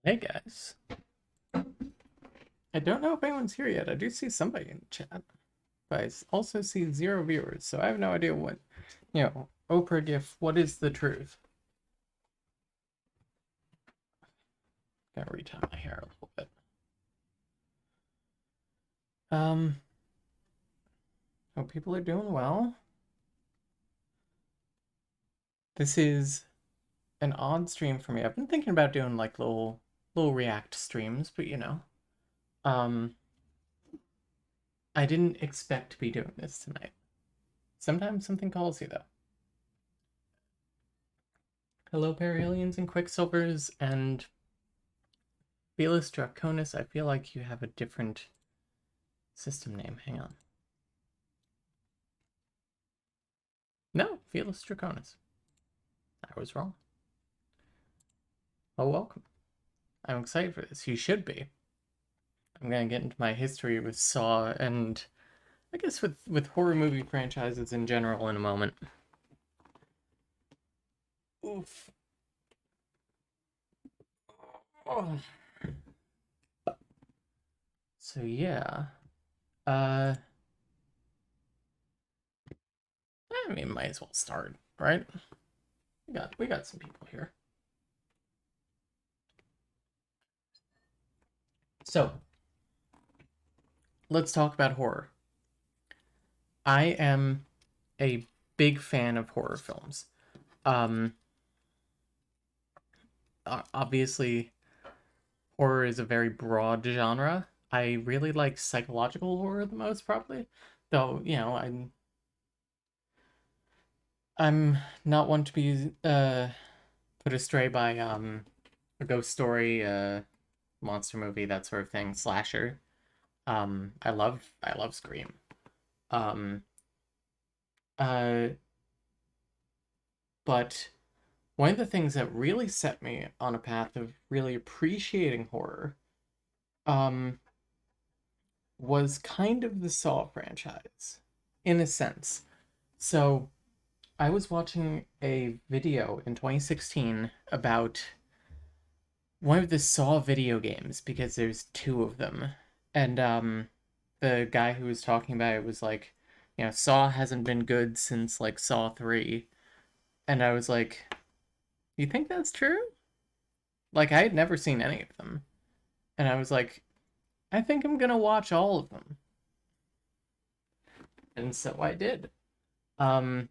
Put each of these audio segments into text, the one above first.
Hey guys. I don't know if anyone's here yet. I do see somebody in the chat, but I also see 0 viewers, so I have no idea what, Oprah GIF, what is the truth? Gotta retie my hair a little bit. Um, Hope people are doing well. This is an odd stream for me. I've been thinking about doing like little react streams, but um, I didn't expect to be doing this tonight. Sometimes something calls you though. Hello, Perihelions and Quicksilvers and Felis Draconis. I feel like you have a different system name. Hang on. No, Felis Draconis. I was wrong. Oh, welcome. I'm excited for this. You should be. I'm gonna get into my history with Saw and I guess with horror movie franchises in general in a moment. Oof. Oh. So yeah. Uh I mean might as well start, right? We got some people here. So let's talk about horror. I am a big fan of horror films. Um Obviously horror is a very broad genre. I really like psychological horror the most, probably. Though, I'm not one to be put astray by a ghost story, monster movie, that sort of thing, slasher. I love Scream. Um uh but one of the things that really set me on a path of really appreciating horror um was kind of the Saw franchise, in a sense. So I was watching a video in 2016 about one of the Saw video games because there's two of them. And the guy who was talking about it was like, Saw hasn't been good since like Saw 3. And I was like, you think that's true? Like I had never seen any of them. And I was like, I think I'm gonna watch all of them. And so I did. Um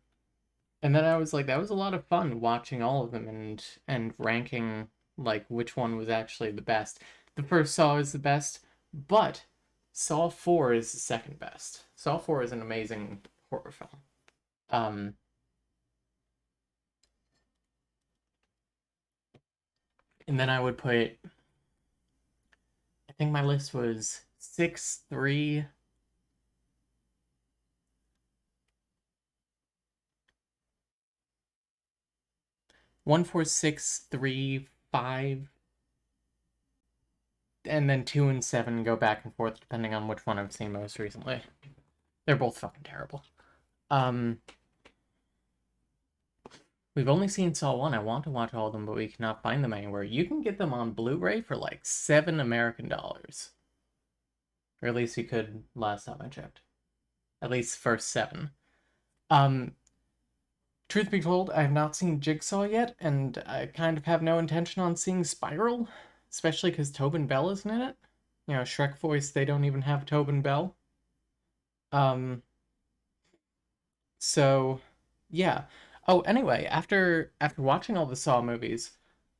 And then I was like, that was a lot of fun watching all of them and ranking like which one was actually the best. The first Saw is the best, but Saw 4 is the second best. Saw 4 is an amazing horror film. Um and then I would put I think my list was 6, 3, 1, 4, 6, 3, 5, and then 2 and 7 go back and forth depending on which one I've seen most recently. They're both fucking terrible. Um We've only seen Saw 1. I want to watch all of them, but we cannot find them anywhere. You can get them on Blu-ray for like $7 American. Or at least you could last time I checked. At least first 7. Um, Truth be told, I have not seen Jigsaw yet, and I kind of have no intention on seeing Spiral, especially because Tobin Bell isn't in it. Shrek voice, they don't even have Tobin Bell. Um, so yeah. Oh, anyway, after watching all the Saw movies,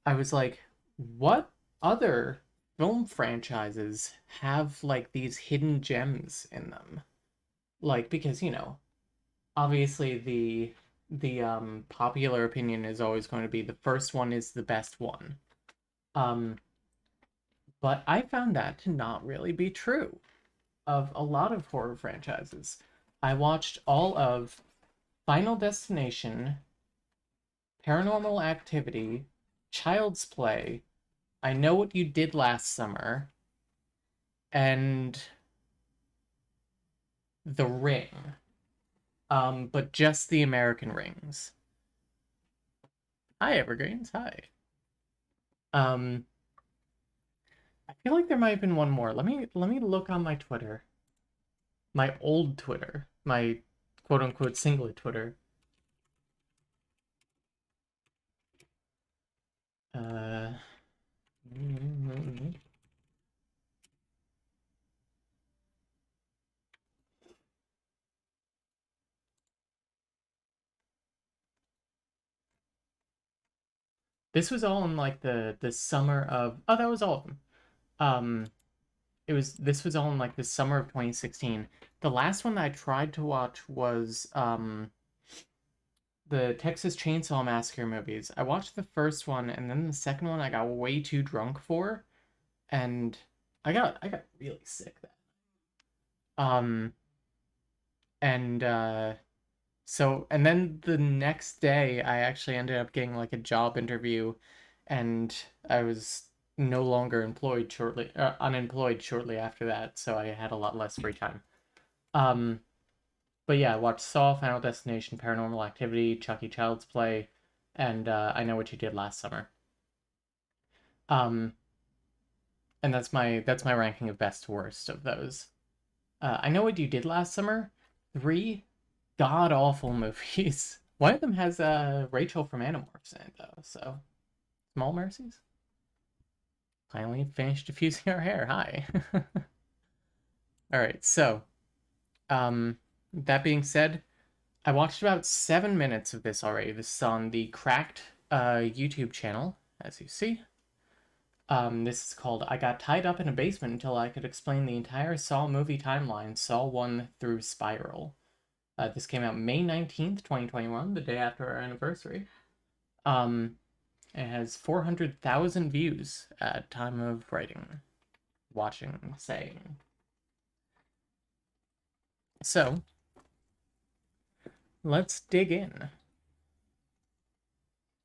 I was like, what other film franchises have like these hidden gems in them? Like because, obviously the popular opinion is always going to be the first one is the best one. Um but I found that to not really be true of a lot of horror franchises. I watched all of Final Destination, Paranormal Activity, Child's Play, I Know What You Did Last Summer, and The Ring. But just the American rings. Hi, Evergreens. Hi. Um, I feel like there might have been one more. Let me look on my Twitter. My old Twitter. My quote unquote single Twitter. Uh this was all in like the summer of, oh, that was all of them. Um this was all in like the summer of 2016. The last one that I tried to watch was the Texas Chainsaw Massacre movies. I watched the first one, and then the second one I got way too drunk for, and I got really sick then. Um and so and then the next day I actually ended up getting like a job interview, and I was no longer unemployed shortly after that, so I had a lot less free time. Um but yeah, I watched Saw, Final Destination, Paranormal Activity, Chucky Child's Play, and I Know What You Did Last Summer. Um, and that's my ranking of best to worst of those. I Know What You Did Last Summer. Three god awful movies. One of them has Rachel from Animorphs in it though, so small mercies. Finally finished diffusing our hair. Hi. All right, so that being said, I watched about 7 minutes of this already. This is on the Cracked YouTube channel, as you see. This is called I Got Tied Up in a Basement Until I Could Explain the Entire Saw movie timeline, Saw 1 through Spiral. This came out May 19th, 2021, the day after our anniversary. Um, it has 400,000 views at time of writing, watching, saying. So, let's dig in.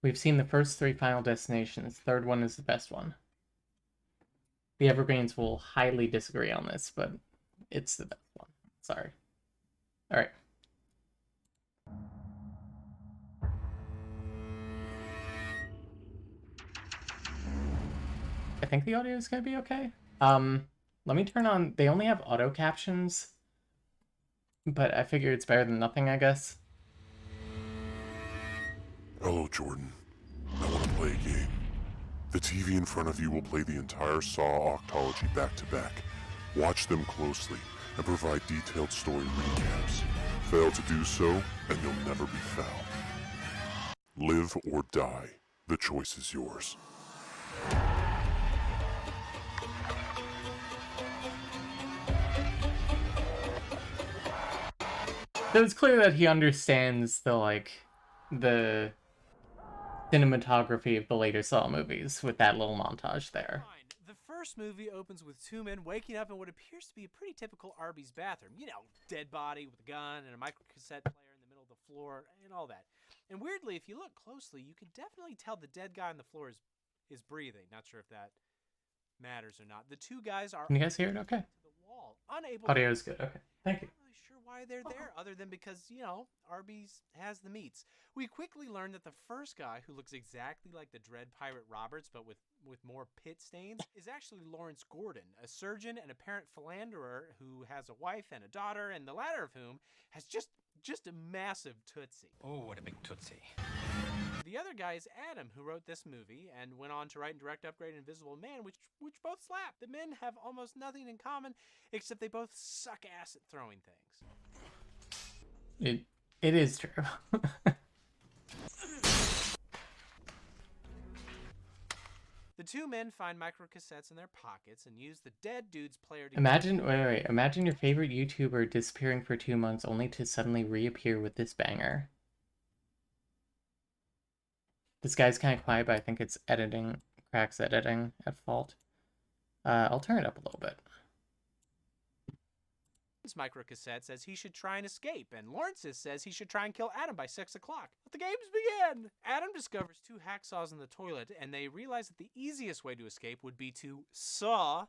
We've seen the first three Final Destinations. Third one is the best one. The Evergreens will highly disagree on this, but it's the best one. Sorry. All right. I think the audio is going to be okay. Let me turn on. They only have auto captions, but I figure it's better than nothing, I guess. Hello, Jordan. I want to play a game. The TV in front of you will play the entire Saw octology back to back. Watch them closely and provide detailed story recaps. Fail to do so, and you'll never be found. Live or die. The choice is yours. So it's clear that he understands the cinematography of the later Saw movies with that little montage there. The first movie opens with two men waking up in what appears to be a pretty typical Arby's bathroom. You know, dead body with a gun and a microcassette player in the middle of the floor and all that. And weirdly, if you look closely, you can definitely tell the dead guy on the floor is breathing. Not sure if that matters or not. The two guys are Can you guys hear it okay? to the wall, unable Audio to is good. Okay. Thank you. not really sure why they're there other than because, you know, Arby's has the meats. We quickly learn that the first guy, who looks exactly like the Dread Pirate Roberts but with more pit stains, is actually Lawrence Gordon, a surgeon and apparent philanderer who has a wife and a daughter, and the latter of whom has just a massive tootsie. Oh, what a big tootsie. The other guy is Adam, who wrote this movie and went on to write and direct Upgrade and Invisible Man, which both slap. The men have almost nothing in common, except they both suck ass at throwing things. It is true. The two men find microcassettes in their pockets and use the dead dude's player to Imagine your favorite YouTuber disappearing for 2 months only to suddenly reappear with this banger. This guy's kind of quiet, but I think it's editing, Crack's editing at fault. I'll turn it up a little bit. microcassette says he should try and escape, and Lawrence's says he should try and kill Adam by 6 o'clock. Let the games begin! Adam discovers two hacksaws in the toilet, and they realize that the easiest way to escape would be to saw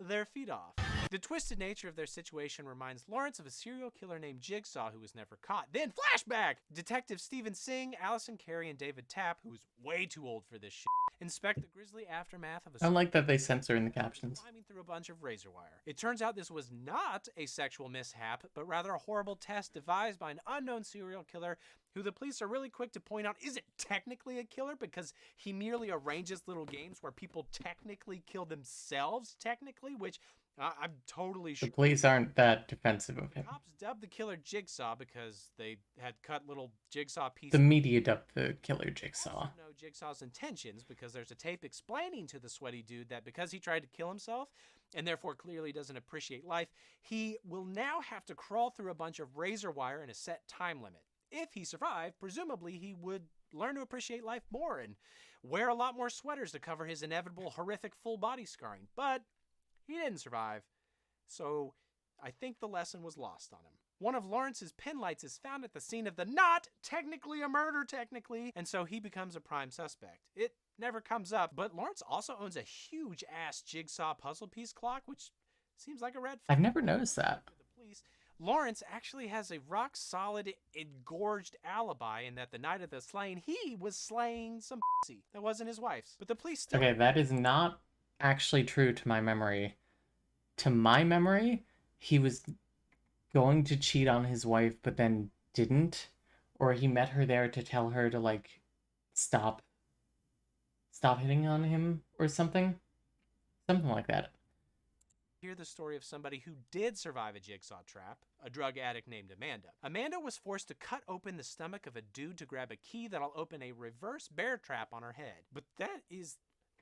their feet off. The twisted nature of their situation reminds Lawrence of a serial killer named Jigsaw who was never caught. Then, flashback! Detective Stephen Singh, Allison Carey, and David Tapp, who's way too old for this shit, inspect the grisly aftermath of a I like that they censor in the captions. climbing through a bunch of razor wire. It turns out this was not a sexual mishap, but rather a horrible test devised by an unknown serial killer who the police are really quick to point out isn't technically a killer because he merely arranges little games where people technically kill themselves, which I'm totally The sure. police aren't that defensive of him. Cops dubbed the killer Jigsaw because they had cut little jigsaw pieces. The media dubbed the killer Jigsaw. Also know Jigsaw's intentions because there's a tape explaining to the sweaty dude that because he tried to kill himself and therefore clearly doesn't appreciate life, he will now have to crawl through a bunch of razor wire in a set time limit. If he survived, presumably he would learn to appreciate life more and wear a lot more sweaters to cover his inevitable horrific full body scarring. But he didn't survive, so I think the lesson was lost on him. One of Lawrence's pin lights is found at the scene of the not technically a murder, and so he becomes a prime suspect. It never comes up, but Lawrence also owns a huge-ass jigsaw puzzle piece clock, which seems like a red flag. I've never noticed that. For the police. Lawrence actually has a rock-solid, engorged alibi in that the night of the slaying, he was slaying some pussy that wasn't his wife's. But the police still... Okay, that is not actually true to my memory. To my memory, he was going to cheat on his wife, but then didn't. Or he met her there to tell her to, like, stop hitting on him or something. Something like that. Hear the story of somebody who did survive a jigsaw trap, a drug addict named Amanda. Amanda was forced to cut open the stomach of a dude to grab a key that'll open a reverse bear trap on her head. But that is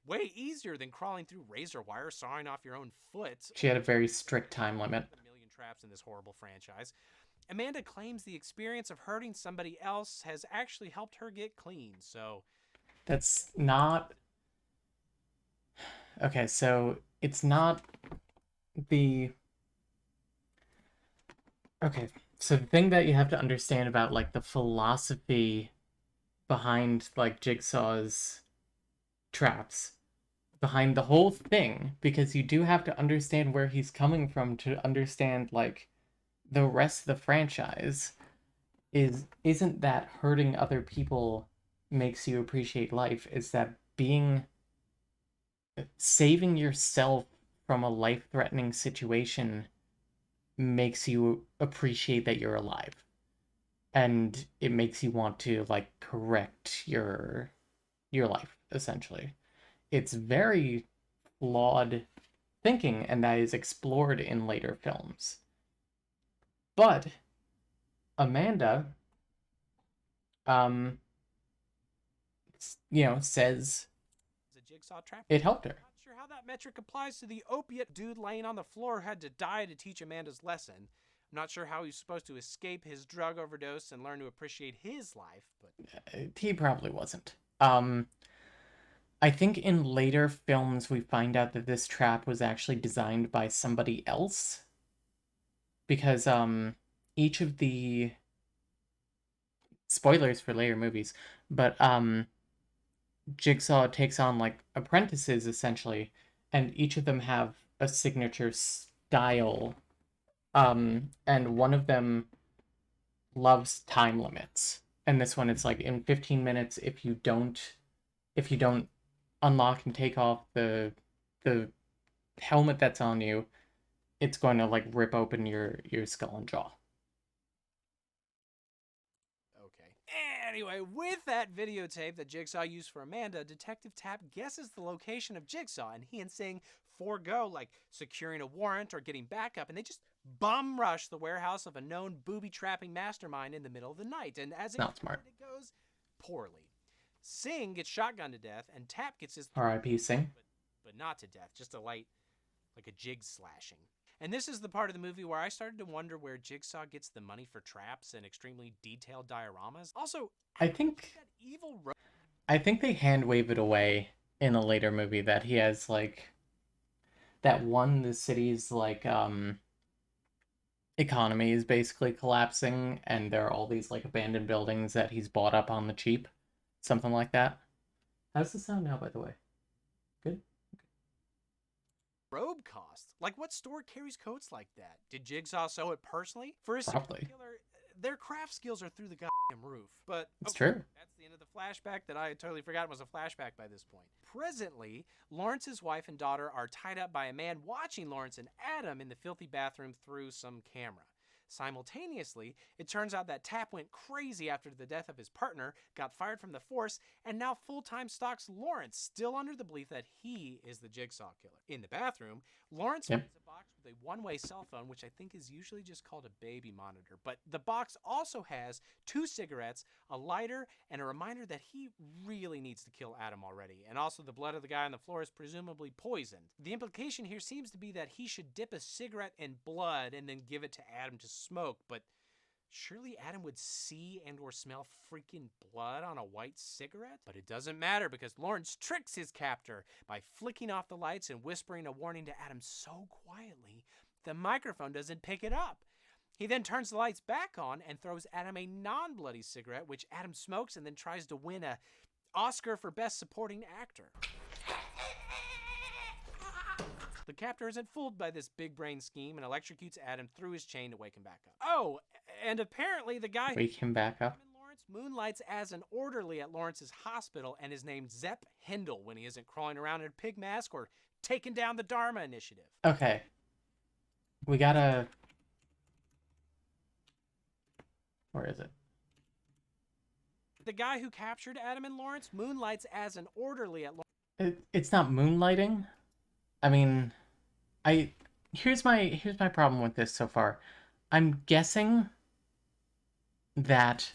way easier than crawling through razor wire, sawing off your own foot. She had a very strict time limit. A million traps in this horrible franchise. Amanda claims the experience of hurting somebody else has actually helped her get clean, so... That's not... Okay, so it's not the... Okay, so the thing that you have to understand about, like, the philosophy behind, like, Jigsaw's traps, behind the whole thing, because you do have to understand where he's coming from to understand, like, the rest of the franchise, isn't that hurting other people makes you appreciate life, is that saving yourself from a life-threatening situation makes you appreciate that you're alive. And it makes you want to, like, correct your life, essentially. It's very flawed thinking, and that is explored in later films. But Amanda, says the jigsaw trap. It helped her. Not sure how that metric applies to the opiate dude laying on the floor who had to die to teach Amanda's lesson. I'm not sure how he's supposed to escape his drug overdose and learn to appreciate his life, but... He probably wasn't. I think in later films we find out that this trap was actually designed by somebody else. Because, each of the... Spoilers for later movies, but, Jigsaw takes on, like, apprentices, essentially, and each of them have a signature style, and one of them loves time limits. And this one, it's like, in 15 minutes, if you don't unlock and take off the helmet that's on you, it's going to, like, rip open your skull and jaw. Anyway, with that videotape that Jigsaw used for Amanda, Detective Tapp guesses the location of Jigsaw, and he and Singh forego, like, securing a warrant or getting backup, and they just bum rush the warehouse of a known booby-trapping mastermind in the middle of the night, and as it goes poorly. Singh gets shotgunned to death, and Tapp gets his... R.I.P. Singh. But not to death, just a light, like a jig slashing. And this is the part of the movie where I started to wonder where Jigsaw gets the money for traps and extremely detailed dioramas. Also, I think they hand-wave it away in a later movie that he has, like, that the city's, like, economy is basically collapsing, and there are all these, like, abandoned buildings that he's bought up on the cheap. Something like that. How's the sound now, by the way? Good? Robe cost. Like, what store carries coats like that? Did Jigsaw sew it personally? For a Probably. killer, their craft skills are through the goddamn roof. But it's true. That's the end of the flashback that I had totally forgotten was a flashback by this point. Presently, Lawrence's wife and daughter are tied up by a man watching Lawrence and Adam in the filthy bathroom through some camera. Simultaneously, it turns out that Tap went crazy after the death of his partner, got fired from the force, and now full-time stalks Lawrence, still under the belief that he is the Jigsaw killer. In the bathroom, Lawrence finds a box with a one-way cell phone, which I think is usually just called a baby monitor, but the box also has 2 cigarettes, a lighter, and a reminder that he really needs to kill Adam already, and also the blood of the guy on the floor is presumably poisoned. The implication here seems to be that he should dip a cigarette in blood and then give it to Adam to smoke, but surely Adam would see and or smell freaking blood on a white cigarette? But it doesn't matter because Lawrence tricks his captor by flicking off the lights and whispering a warning to Adam so quietly the microphone doesn't pick it up. He then turns the lights back on and throws Adam a non-bloody cigarette, which Adam smokes and then tries to win an Oscar for Best Supporting Actor. The captor isn't fooled by this big brain scheme and electrocutes Adam through his chain to wake him back up. Oh, and apparently the guy Wake him back up. Lawrence moonlights as an orderly at Lawrence's hospital and is named Zepp Hindle when he isn't crawling around in a pig mask or taking down the Dharma Initiative. Okay. We gotta... Where is it? The guy who captured Adam and Lawrence moonlights as an orderly at It's not moonlighting. I mean, here's my problem with this so far. I'm guessing that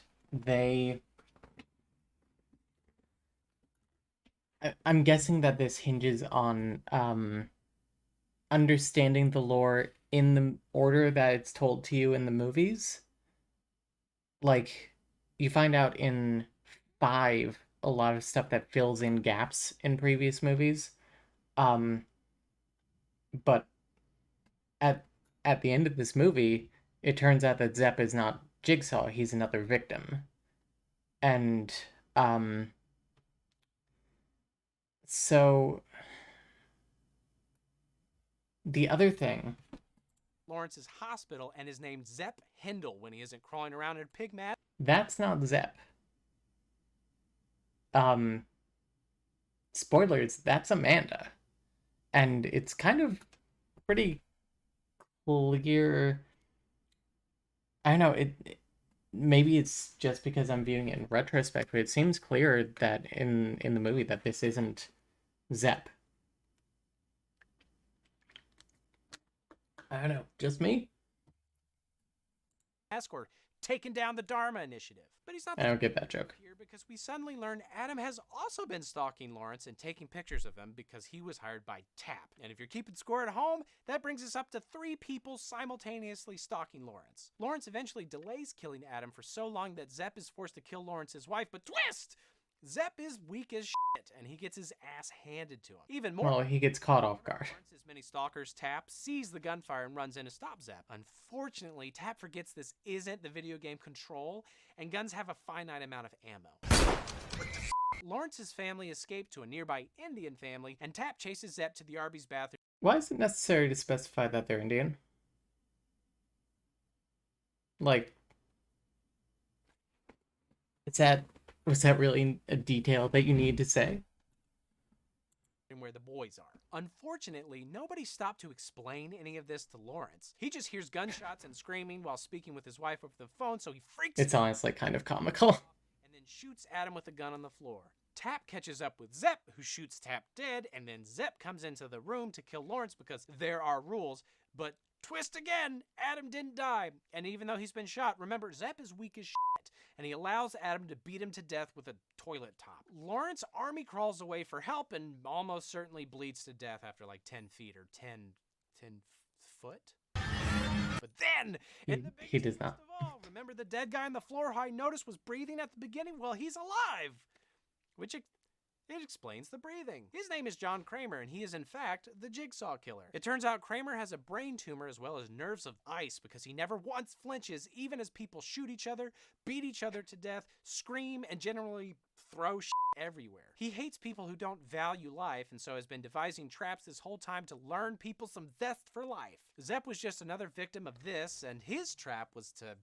I'm guessing that this hinges on understanding the lore in the order that it's told to you in the movies. Like, you find out in 5 a lot of stuff that fills in gaps in previous movies. But at the end of this movie, it turns out that Zepp is not Jigsaw, he's another victim. And, so the other thing... Lawrence's hospital and is named Zepp Hindle when he isn't crawling around in a pig mask. That's not Zepp. Spoilers, that's Amanda. And it's kind of pretty clear. I don't know, maybe it's just because I'm viewing it in retrospect, but it seems clear that in the movie that this isn't Zepp. I don't know, just me? Or taking down the Dharma Initiative. But he's not I don't get that joke. Here because we suddenly learn Adam has also been stalking Lawrence and taking pictures of him because he was hired by Tap. And if you're keeping score at home, that brings us up to 3 people simultaneously stalking Lawrence. Lawrence eventually delays killing Adam for so long that Zepp is forced to kill Lawrence's wife, but twist! Zepp is weak as shit, and he gets his ass handed to him. Even more, well, he gets caught off guard. Lawrence's many stalkers, Tap, sees the gunfire and runs in to stop Zepp. Unfortunately, Tap forgets this isn't the video game Control, and guns have a finite amount of ammo. Lawrence's family escaped to a nearby Indian family, and Tap chases Zepp to the Arby's bathroom. Why is it necessary to specify that they're Indian? Like, was that really a detail that you need to say? And where the boys are. Unfortunately, nobody stopped to explain any of this to Lawrence. He just hears gunshots and screaming while speaking with his wife over the phone, so he freaks It's honestly kind of comical. And then shoots Adam with a gun on the floor. Tap catches up with Zepp, who shoots Tap dead, and then Zepp comes into the room to kill Lawrence because there are rules, but twist again, Adam didn't die. And even though he's been shot, remember, Zepp is weak as shit, and he allows Adam to beat him to death with a toilet top. Lawrence army crawls away for help and almost certainly bleeds to death after like 10 feet or 10 foot. But then, in the big he does not. Of all, remember the dead guy on the floor who I noticed was breathing at the beginning? Well, he's alive, which it explains the breathing. His name is John Kramer, and he is in fact the Jigsaw Killer. It turns out Kramer has a brain tumor as well as nerves of ice because he never once flinches even as people shoot each other, beat each other to death, scream, and generally throw shit everywhere. He hates people who don't value life and so has been devising traps this whole time to learn people some zest for life. Zepp was just another victim of this, and his trap was to,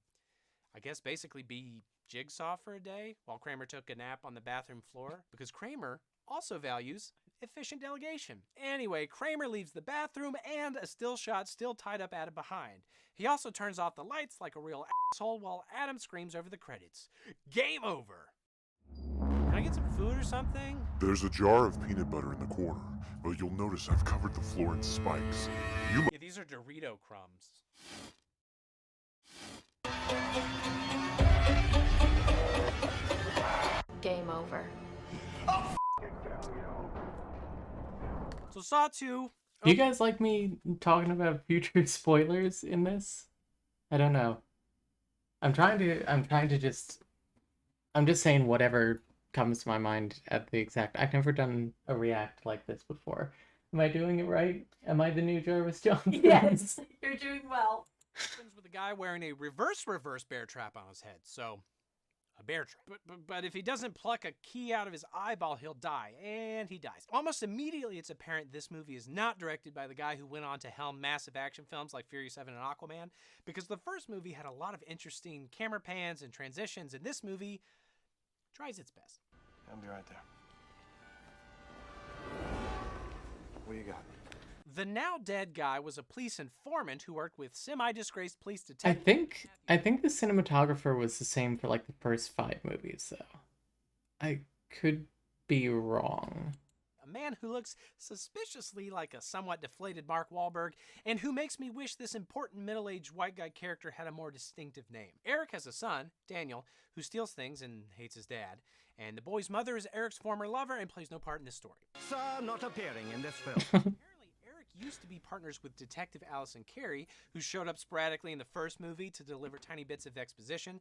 I guess, basically be Jigsaw for a day while Kramer took a nap on the bathroom floor because Kramer also values efficient delegation. Anyway, Kramer leaves the bathroom and a still shot still tied up Adam behind. He also turns off the lights like a real asshole while Adam screams over the credits. Game over! Can I get some food or something? There's a jar of peanut butter in the corner, but you'll notice I've covered the floor in spikes. Yeah, these are Dorito crumbs. Game over. So Saw 2. Do you guys like me talking about future spoilers in this? I don't know. I'm just saying whatever comes to my mind at the exact. I've never done a react like this before. Am I doing it right? Am I the new Jarvis Johnson? Yes, you're doing well. With a guy wearing a reverse bear trap on his head. So, a bear trap. But if he doesn't pluck a key out of his eyeball, he'll die. And he dies. Almost immediately, it's apparent this movie is not directed by the guy who went on to helm massive action films like Fury 7 and Aquaman, because the first movie had a lot of interesting camera pans and transitions, and this movie tries its best. I'll be right there. What you got? The now dead guy was a police informant who worked with semi-disgraced police I detectives. think the cinematographer was the same for like the first 5 movies, though. I could be wrong. A man who looks suspiciously like a somewhat deflated Mark Wahlberg, and who makes me wish this important middle-aged white guy character had a more distinctive name. Eric has a son, Daniel, who steals things and hates his dad, and the boy's mother is Eric's former lover and plays no part in this story. Sir, not appearing in this film. Apparently, Eric used to be partners with Detective Allison Carey, who showed up sporadically in the first movie to deliver tiny bits of exposition,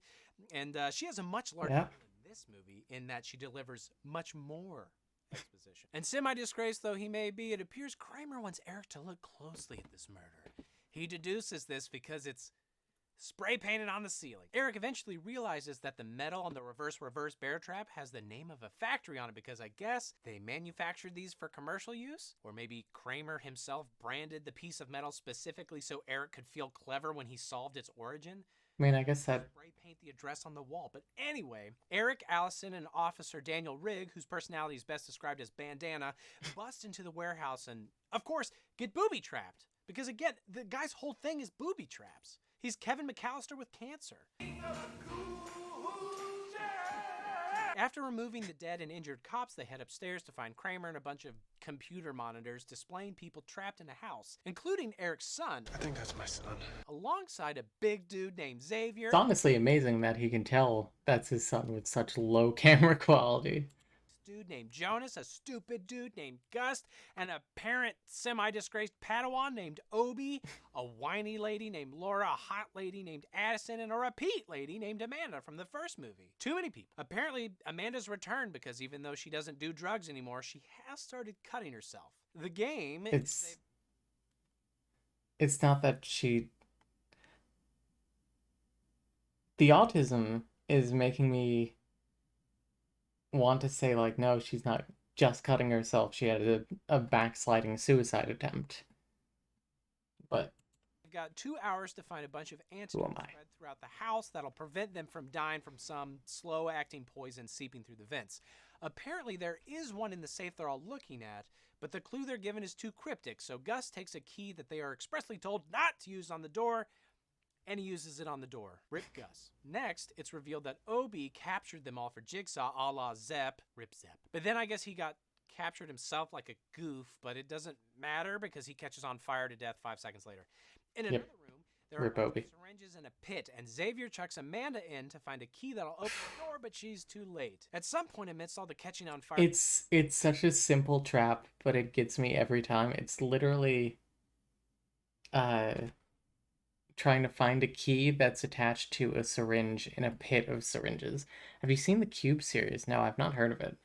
and she has a much larger role in this movie in that she delivers much more exposition. And semi-disgraced though he may be, it appears Kramer wants Eric to look closely at this murder. He deduces this because it's spray painted on the ceiling. Eric eventually realizes that the metal on the reverse bear trap has the name of a factory on it because I guess they manufactured these for commercial use? Or maybe Kramer himself branded the piece of metal specifically so Eric could feel clever when he solved its origin? I mean, I guess that... Spray paint the address on the wall. But anyway, Eric, Allison, and Officer Daniel Rigg, whose personality is best described as bandana, bust into the warehouse and, of course, get booby-trapped. Because again, the guy's whole thing is booby traps. He's Kevin McAllister with cancer. After removing the dead and injured cops, they head upstairs to find Kramer and a bunch of computer monitors displaying people trapped in a house, including Eric's son. I think that's my son. Alongside a big dude named Xavier. It's honestly amazing that he can tell that's his son with such low camera quality. Dude named Jonas, a stupid dude named Gus, and a parent semi-disgraced Padawan named Obi, a whiny lady named Laura, a hot lady named Addison, and a repeat lady named Amanda from the first movie. Too many people. Apparently, Amanda's returned because even though she doesn't do drugs anymore, she has started cutting herself. The game is... It's not that she... The autism is making me want to say, like, no, she's not just cutting herself. She had a backsliding suicide attempt. But I've got 2 hours to find a bunch of antidotes spread throughout the house that'll prevent them from dying from some slow-acting poison seeping through the vents. Apparently, there is one in the safe they're all looking at, but the clue they're given is too cryptic, so Gus takes a key that they are expressly told not to use on the door, and he uses it on the door. Rip Gus. Next, it's revealed that Obi captured them all for Jigsaw, a la Zep. Rip Zep. But then I guess he got captured himself like a goof, but it doesn't matter because he catches on fire to death 5 seconds later. In another room, there are syringes in a pit, and Xavier chucks Amanda in to find a key that'll open the door, but she's too late. At some point amidst all the catching on fire... It's such a simple trap, but it gets me every time. It's literally... trying to find a key that's attached to a syringe in a pit of syringes. Have you seen the Cube series? No, I've not heard of it,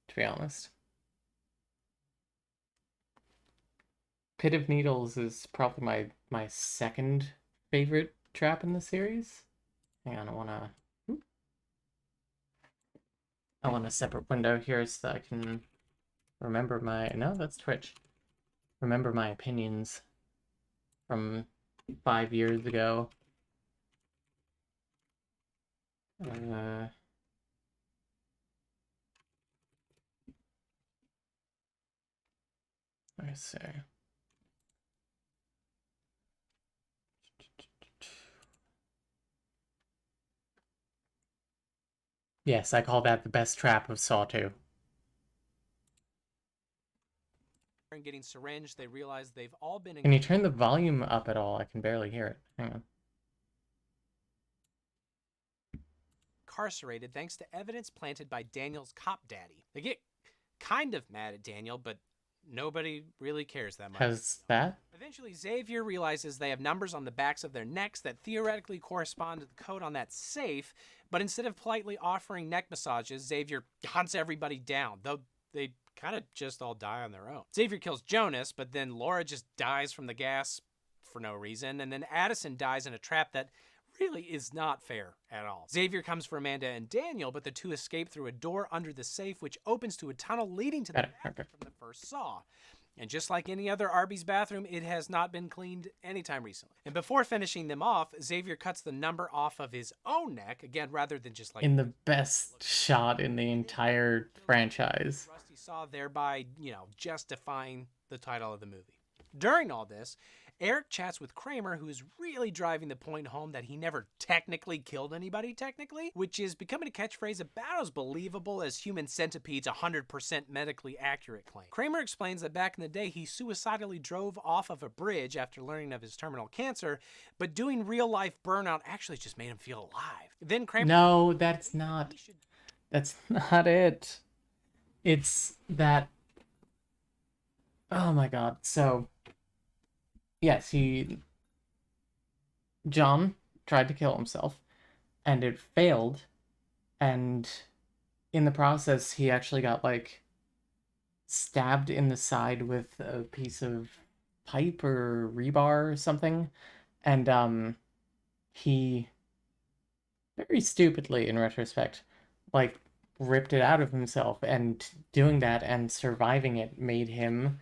to be honest. Pit of Needles is probably my second favorite trap in the series. Hang on, I want a separate window here so that I can remember my... No, that's Twitch. Remember my opinions from 5 years ago. Let's see. Yes, I call that the best trap of Saw 2. And getting syringed, they realize they've all been Can you turn the volume up at all? I can barely hear it. Hang on. incarcerated thanks to evidence planted by Daniel's cop daddy. They get kind of mad at Daniel, but nobody really cares that much. How's that? Eventually, Xavier realizes they have numbers on the backs of their necks that theoretically correspond to the code on that safe, but instead of politely offering neck massages, Xavier hunts everybody down, though they kind of just all die on their own. Xavier kills Jonas, but then Laura just dies from the gas for no reason, and then Addison dies in a trap that really is not fair at all. Xavier comes for Amanda and Daniel, but the two escape through a door under the safe, which opens to a tunnel leading to the bathroom from the first Saw. And just like any other Arby's bathroom, it has not been cleaned anytime recently. And before finishing them off, Xavier cuts the number off of his own neck, again, rather than just like... in the best shot in the entire franchise. Rusty Saw, thereby, justifying the title of the movie. During all this, Eric chats with Kramer, who is really driving the point home that he never technically killed anybody, which is becoming a catchphrase about as believable as Human Centipede's 100% medically accurate claim. Kramer explains that back in the day, he suicidally drove off of a bridge after learning of his terminal cancer, but doing real-life burnout actually just made him feel alive. Then Kramer... No, that's not it. It's that... Oh my god, so... Yes, John tried to kill himself, and it failed, and in the process, he actually got, like, stabbed in the side with a piece of pipe or rebar or something, and, he, very stupidly, in retrospect, like, ripped it out of himself, and doing that and surviving it made him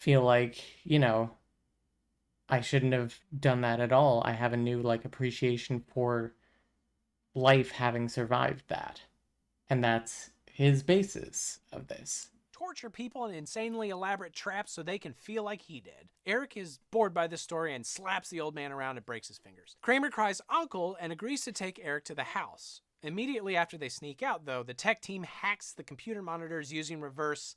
feel like, I shouldn't have done that at all. I have a new, like, appreciation for life having survived that. And that's his basis of this. Torture people in insanely elaborate traps so they can feel like he did. Eric is bored by this story and slaps the old man around and breaks his fingers. Kramer cries uncle and agrees to take Eric to the house. Immediately after they sneak out, though, the tech team hacks the computer monitors using reverse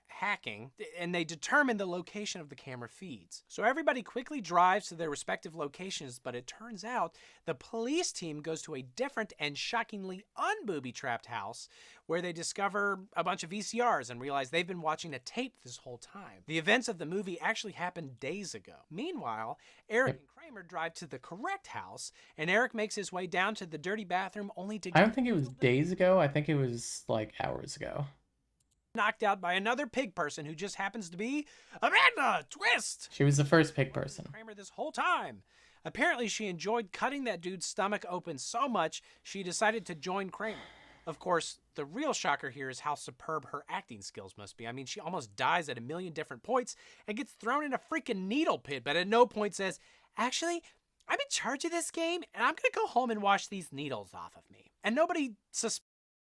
hacking, and they determine the location of the camera feeds. So everybody quickly drives to their respective locations, but it turns out the police team goes to a different and shockingly unbooby-trapped house where they discover a bunch of VCRs and realize they've been watching a tape this whole time. The events of the movie actually happened days ago. Meanwhile, Eric and Kramer drive to the correct house, and Eric makes his way down to the dirty bathroom only to... I don't think it was days ago. I think it was, like, hours ago. Knocked out by another pig person who just happens to be Amanda Twist. She was the first pig person. Kramer this whole time. Apparently she enjoyed cutting that dude's stomach open so much she decided to join Kramer. Of course, the real shocker here is how superb her acting skills must be. I mean, she almost dies at a million different points and gets thrown in a freaking needle pit, but at no point says, actually, I'm in charge of this game and I'm gonna go home and wash these needles off of me. And nobody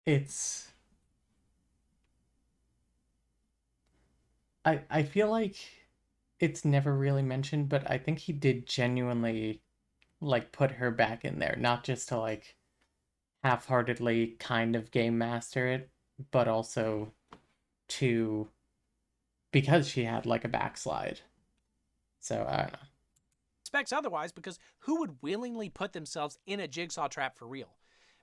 It's... I feel like it's never really mentioned, but I think he did genuinely, like, put her back in there. Not just to, like, half-heartedly kind of game master it, but also because she had, like, a backslide. So, I don't know. Suspects otherwise, because who would willingly put themselves in a jigsaw trap for real?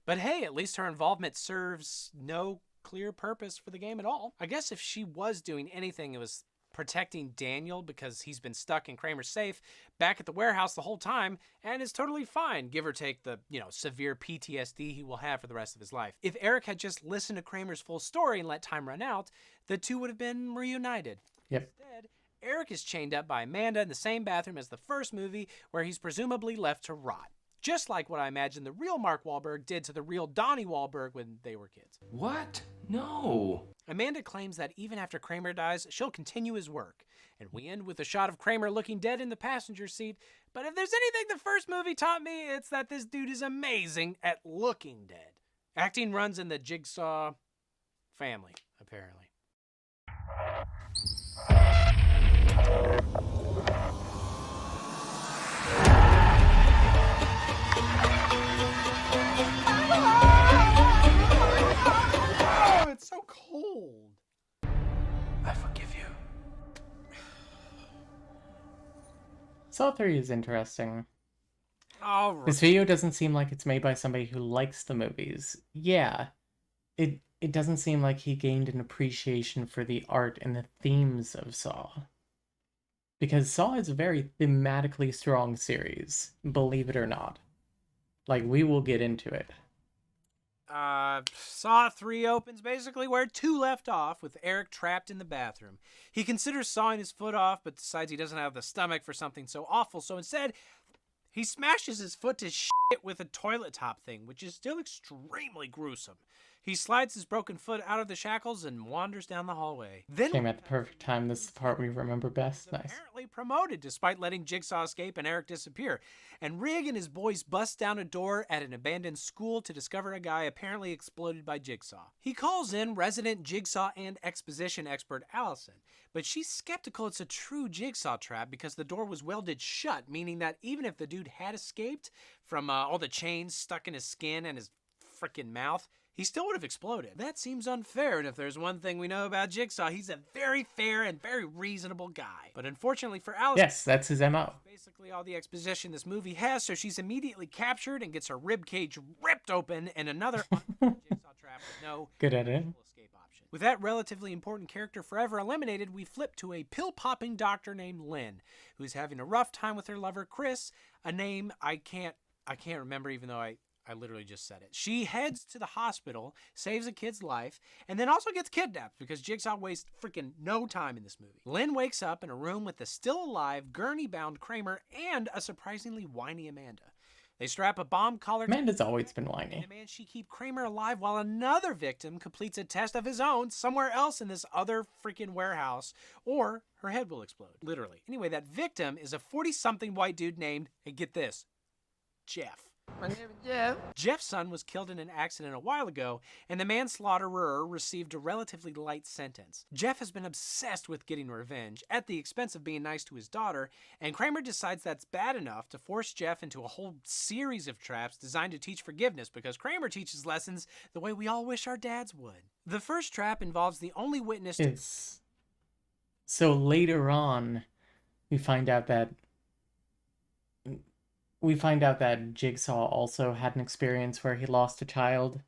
But hey, at least her involvement serves no clear purpose for the game at all. I guess if she was doing anything, it was protecting Daniel because he's been stuck in Kramer's safe back at the warehouse the whole time and is totally fine, give or take the, severe PTSD he will have for the rest of his life. If Eric had just listened to Kramer's full story and let time run out, the two would have been reunited. Yep. Instead, Eric is chained up by Amanda in the same bathroom as the first movie, where he's presumably left to rot. Just like what I imagine the real Mark Wahlberg did to the real Donnie Wahlberg when they were kids. What? No. Amanda claims that even after Kramer dies, she'll continue his work. And we end with a shot of Kramer looking dead in the passenger seat. But if there's anything the first movie taught me, it's that this dude is amazing at looking dead. Acting runs in the Jigsaw family, apparently. Oh, it's so cold. I forgive you. Saw 3 is interesting. All right. This video doesn't seem like it's made by somebody who likes the movies. Yeah, it doesn't seem like he gained an appreciation for the art and the themes of Saw. Because Saw is a very thematically strong series, believe it or not. Like, we will get into it. Saw 3 opens basically where 2 left off, with Eric trapped in the bathroom. He considers sawing his foot off, but decides he doesn't have the stomach for something so awful, so instead, he smashes his foot to shit with a toilet top thing, which is still extremely gruesome. He slides his broken foot out of the shackles and wanders down the hallway. Then Came at the perfect time. This is the part we remember best. Nice. apparently promoted despite letting Jigsaw escape and Eric disappear. And Rig and his boys bust down a door at an abandoned school to discover a guy apparently exploded by Jigsaw. He calls in resident Jigsaw and exposition expert Allison, but she's skeptical it's a true Jigsaw trap because the door was welded shut, meaning that even if the dude had escaped from all the chains stuck in his skin and his frickin' mouth, he still would have exploded. That seems unfair, and if there's one thing we know about Jigsaw, he's a very fair and very reasonable guy. But unfortunately for Alice, Yes, that's his MO. basically all the exposition this movie has, so she's immediately captured and gets her rib cage ripped open and another Jigsaw trap with no Good at it. escape option. With that relatively important character forever eliminated, we flip to a pill-popping doctor named Lynn, who's having a rough time with her lover Chris, a name I can't remember even though I literally just said it. She heads to the hospital, saves a kid's life, and then also gets kidnapped because Jigsaw wastes freaking no time in this movie. Lynn wakes up in a room with the still alive, gurney-bound Kramer and a surprisingly whiny Amanda. They strap a bomb collar to Amanda's always been whiny. and demand she keep Kramer alive while another victim completes a test of his own somewhere else in this other freaking warehouse, or her head will explode. Literally. Anyway, that victim is a 40-something white dude named, and get this, Jeff. My name is Jeff. Jeff's son was killed in an accident a while ago, and the manslaughterer received a relatively light sentence. Jeff has been obsessed with getting revenge at the expense of being nice to his daughter, and Kramer decides that's bad enough to force Jeff into a whole series of traps designed to teach forgiveness because Kramer teaches lessons the way we all wish our dads would. The first trap involves the only witness to... It's... So later on, we find out that Jigsaw also had an experience where he lost a child.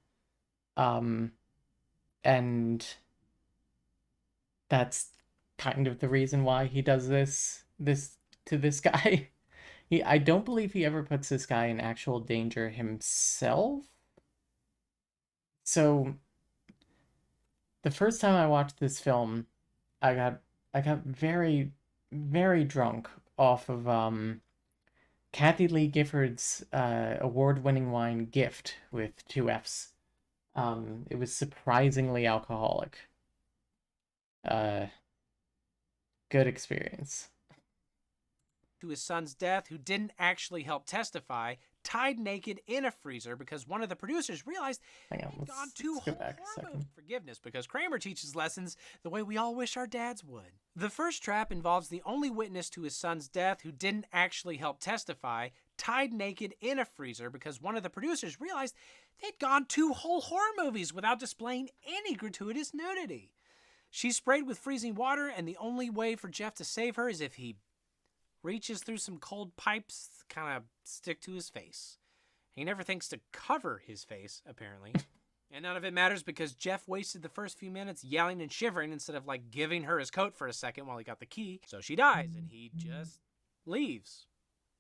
And that's kind of the reason why he does this to this guy. I don't believe he ever puts this guy in actual danger himself. So the first time I watched this film, I got very, very drunk off of Kathy Lee Gifford's award-winning wine Gift with 2 Fs. It was surprisingly alcoholic. Good experience. to his son's death who didn't actually help testify, tied naked in a freezer because one of the producers realized Hang on, he'd gone too let's go back a second. forgiveness because Kramer teaches lessons the way we all wish our dads would. The first trap involves the only witness to his son's death who didn't actually help testify, tied naked in a freezer because one of the producers realized they'd gone 2 whole horror movies without displaying any gratuitous nudity. She's sprayed with freezing water, and the only way for Jeff to save her is if he reaches through some cold pipes that kind of stick to his face. He never thinks to cover his face, apparently. And none of it matters because Jeff wasted the first few minutes yelling and shivering instead of, like, giving her his coat for a second while he got the key. So she dies, and he just leaves.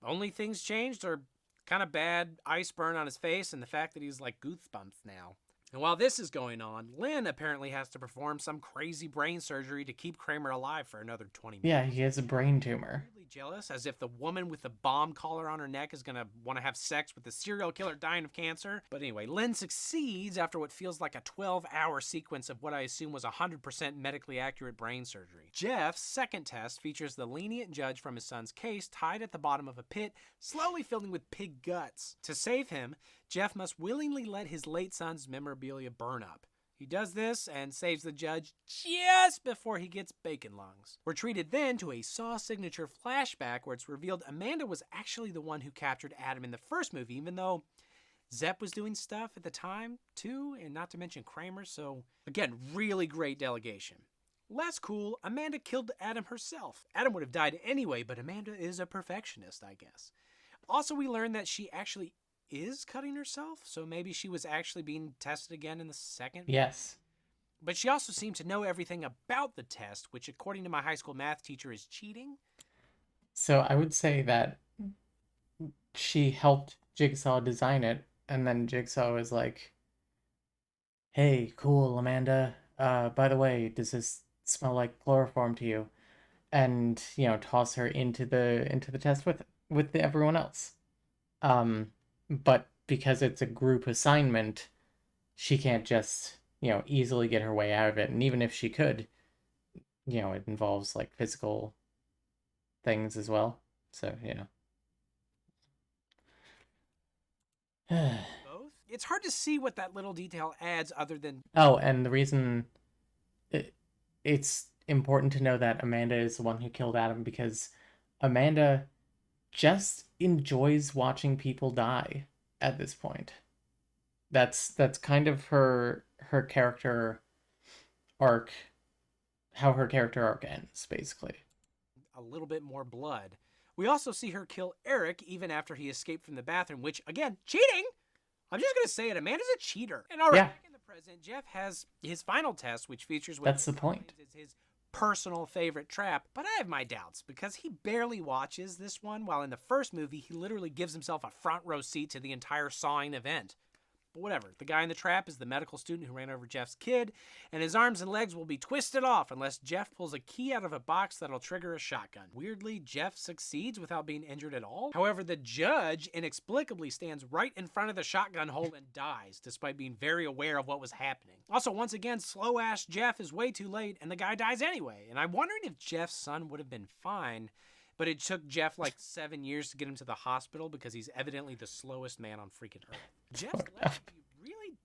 Only things changed are kind of bad ice burn on his face and the fact that he's, like, goosebumps now. And while this is going on, Lynn apparently has to perform some crazy brain surgery to keep Kramer alive for another 20 minutes. Yeah, he has a brain tumor. Weirdly jealous, as if the woman with the bomb collar on her neck is gonna want to have sex with the serial killer dying of cancer. But anyway, Lynn succeeds after what feels like a 12-hour sequence of what I assume was 100% medically accurate brain surgery. Jeff's second test features the lenient judge from his son's case tied at the bottom of a pit, slowly filling with pig guts. To save him, Jeff must willingly let his late son's memorabilia burn up. He does this and saves the judge just before he gets bacon lungs. We're treated then to a Saw signature flashback where it's revealed Amanda was actually the one who captured Adam in the first movie, even though Zepp was doing stuff at the time too, and not to mention Kramer, so again, really great delegation. Less cool, Amanda killed Adam herself. Adam would have died anyway, but Amanda is a perfectionist, I guess. Also, we learned that she actually is cutting herself, so maybe she was actually being tested again in the second. Yes. But she also seemed to know everything about the test, which according to my high school math teacher is cheating. So I would say that she helped Jigsaw design it, and then Jigsaw was like, "Hey, cool, Amanda. By the way, does this smell like chloroform to you?" And toss her into the test with everyone else. But because it's a group assignment, she can't just, easily get her way out of it. And even if she could, it involves like physical things as well. So, Both? It's hard to see what that little detail adds other than... Oh, and the reason it's important to know that Amanda is the one who killed Adam because Amanda just enjoys watching people die at this point. That's kind of her character arc, how her character arc ends, basically. A little bit more blood. We also see her kill Eric even after he escaped from the bathroom, which, again, cheating! I'm just gonna say it, Amanda's a cheater. And alright, back in the present, Jeff has his final test, which features what that's the point. Is his personal favorite trap, but I have my doubts because he barely watches this one, while in the first movie he literally gives himself a front row seat to the entire sawing event. But whatever, the guy in the trap is the medical student who ran over Jeff's kid, and his arms and legs will be twisted off unless Jeff pulls a key out of a box that'll trigger a shotgun. Weirdly, Jeff succeeds without being injured at all. However, the judge inexplicably stands right in front of the shotgun hole and dies, despite being very aware of what was happening. Also, once again, slow-ass Jeff is way too late, and the guy dies anyway. And I'm wondering if Jeff's son would have been fine, but it took Jeff like 7 years to get him to the hospital because he's evidently the slowest man on freaking Earth. Jeff's legacy really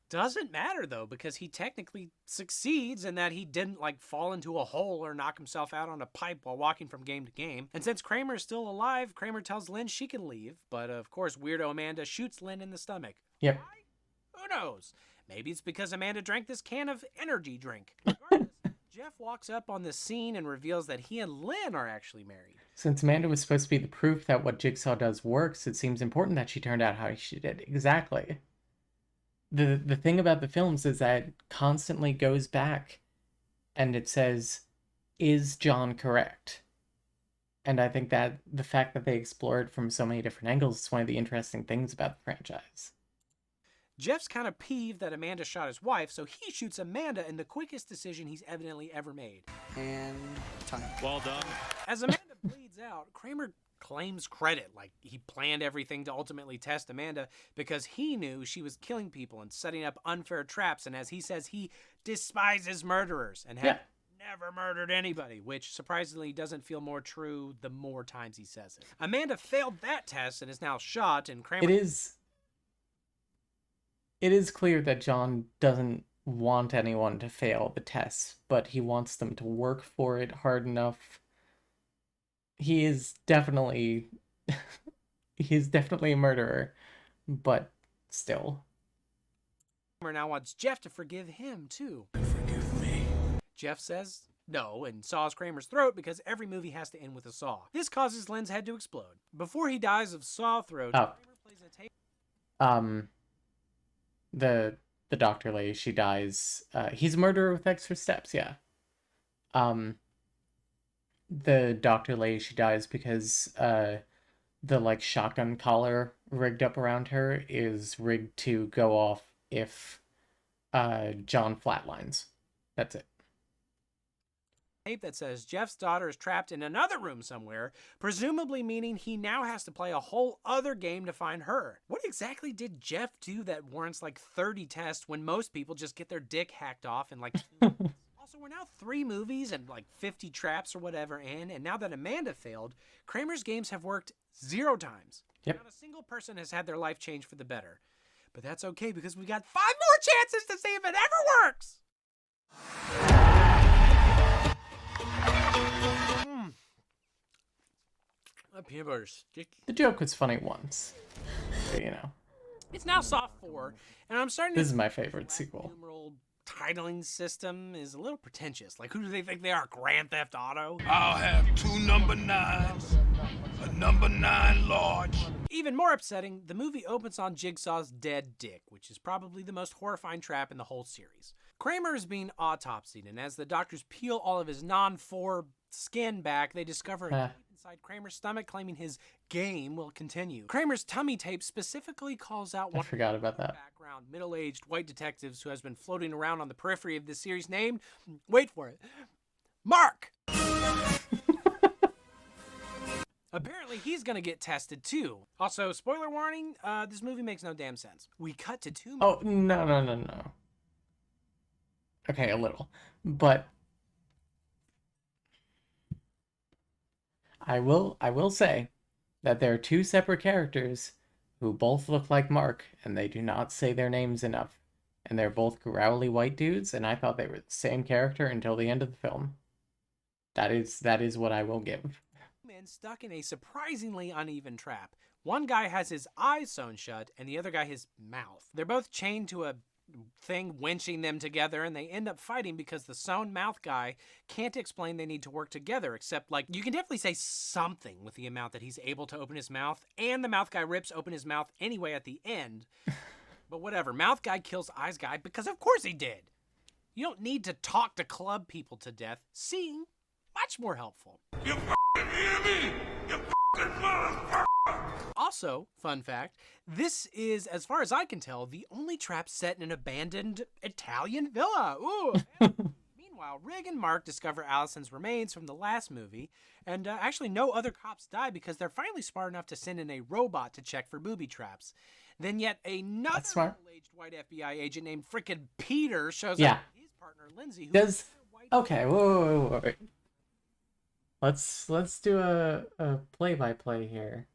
doesn't matter though, because he technically succeeds in that he didn't like fall into a hole or knock himself out on a pipe while walking from game to game. And since Kramer is still alive, Kramer tells Lynn she can leave, but of course weirdo Amanda shoots Lynn in the stomach. Yep. Why? Who knows? Maybe it's because Amanda drank this can of energy drink. Regardless, Jeff walks up on the scene and reveals that he and Lynn are actually married. Since Amanda was supposed to be the proof that what Jigsaw does works, it seems important that she turned out how she did. Exactly. The thing about the films is that it constantly goes back and it says, is John correct? And I think that the fact that they explore it from so many different angles is one of the interesting things about the franchise. Jeff's kind of peeved that Amanda shot his wife, so he shoots Amanda in the quickest decision he's evidently ever made. And time. Well done. As Amanda bleeds out, Kramer claims credit, like he planned everything to ultimately test Amanda because he knew she was killing people and setting up unfair traps, and as he says, he despises murderers and had never murdered anybody, which surprisingly doesn't feel more true the more times he says it. Amanda failed that test and is now shot, and Kramer... It is clear that John doesn't want anyone to fail the tests, but he wants them to work for it hard enough. He is definitely he's definitely a murderer, but still. Kramer now wants Jeff to forgive him too. Forgive me. Jeff says no and saws Kramer's throat because every movie has to end with a saw. This causes Lynn's head to explode. Before he dies of saw throat, Kramer plays a tape. The doctor lady, she dies. He's a murderer with extra steps, yeah. The doctor lady, she dies because the like shotgun collar rigged up around her is rigged to go off if John Flatlines. That's it. Tape that says Jeff's daughter is trapped in another room somewhere, presumably meaning he now has to play a whole other game to find her. What exactly did Jeff do that warrants like 30 tests when most people just get their dick hacked off in like 2 minutes? Also, we're now 3 movies and like 50 traps or whatever in, and now that Amanda failed, Kramer's games have worked 0 times. Yep. Not a single person has had their life changed for the better. But that's okay because we got 5 more chances to see if it ever works! That peanut butter's sticky. The joke was funny once. But, you know. It's now Soft 4, and I'm starting to This is my think favorite the sequel. numeral titling system is a little pretentious. Like, who do they think they are? Grand Theft Auto? I'll have 2 number 9s, a number 9 large. Even more upsetting, the movie opens on Jigsaw's dead dick, which is probably the most horrifying trap in the whole series. Kramer is being autopsied, and as the doctors peel all of his non-4 skin back, they discover a tape inside Kramer's stomach claiming his game will continue. Kramer's tummy tape specifically calls out I one forgot about that. background middle-aged white detectives who has been floating around on the periphery of this series named, wait for it, Mark! Apparently, he's gonna get tested too. Also, spoiler warning, this movie makes no damn sense. We cut to 2 Oh, no. Okay, a little. But I will say that there are 2 separate characters who both look like Mark, and they do not say their names enough. And they're both growly white dudes, and I thought they were the same character until the end of the film. That is what I will give. men stuck in a surprisingly uneven trap. One guy has his eyes sewn shut, and the other guy his mouth. They're both chained to a thing winching them together, and they end up fighting because the sewn mouth guy can't explain they need to work together, except like you can definitely say something with the amount that he's able to open his mouth, and the mouth guy rips open his mouth anyway at the end. But whatever, mouth guy kills eyes guy because of course he did. You don't need to talk to club people to death. Seeing, much more helpful. You f***ing hear me? You f***ing motherfucker! Also, fun fact, this is, as far as I can tell, the only trap set in an abandoned Italian villa. Ooh. Meanwhile, Rig and Mark discover Allison's remains from the last movie, and actually no other cops die because they're finally smart enough to send in a robot to check for booby traps. Then yet another That's smart. middle-aged white FBI agent named frickin' Peter shows Yeah. up with his partner Lindsay. Who Does white okay, whoa. Wait. Let's do a play-by-play here.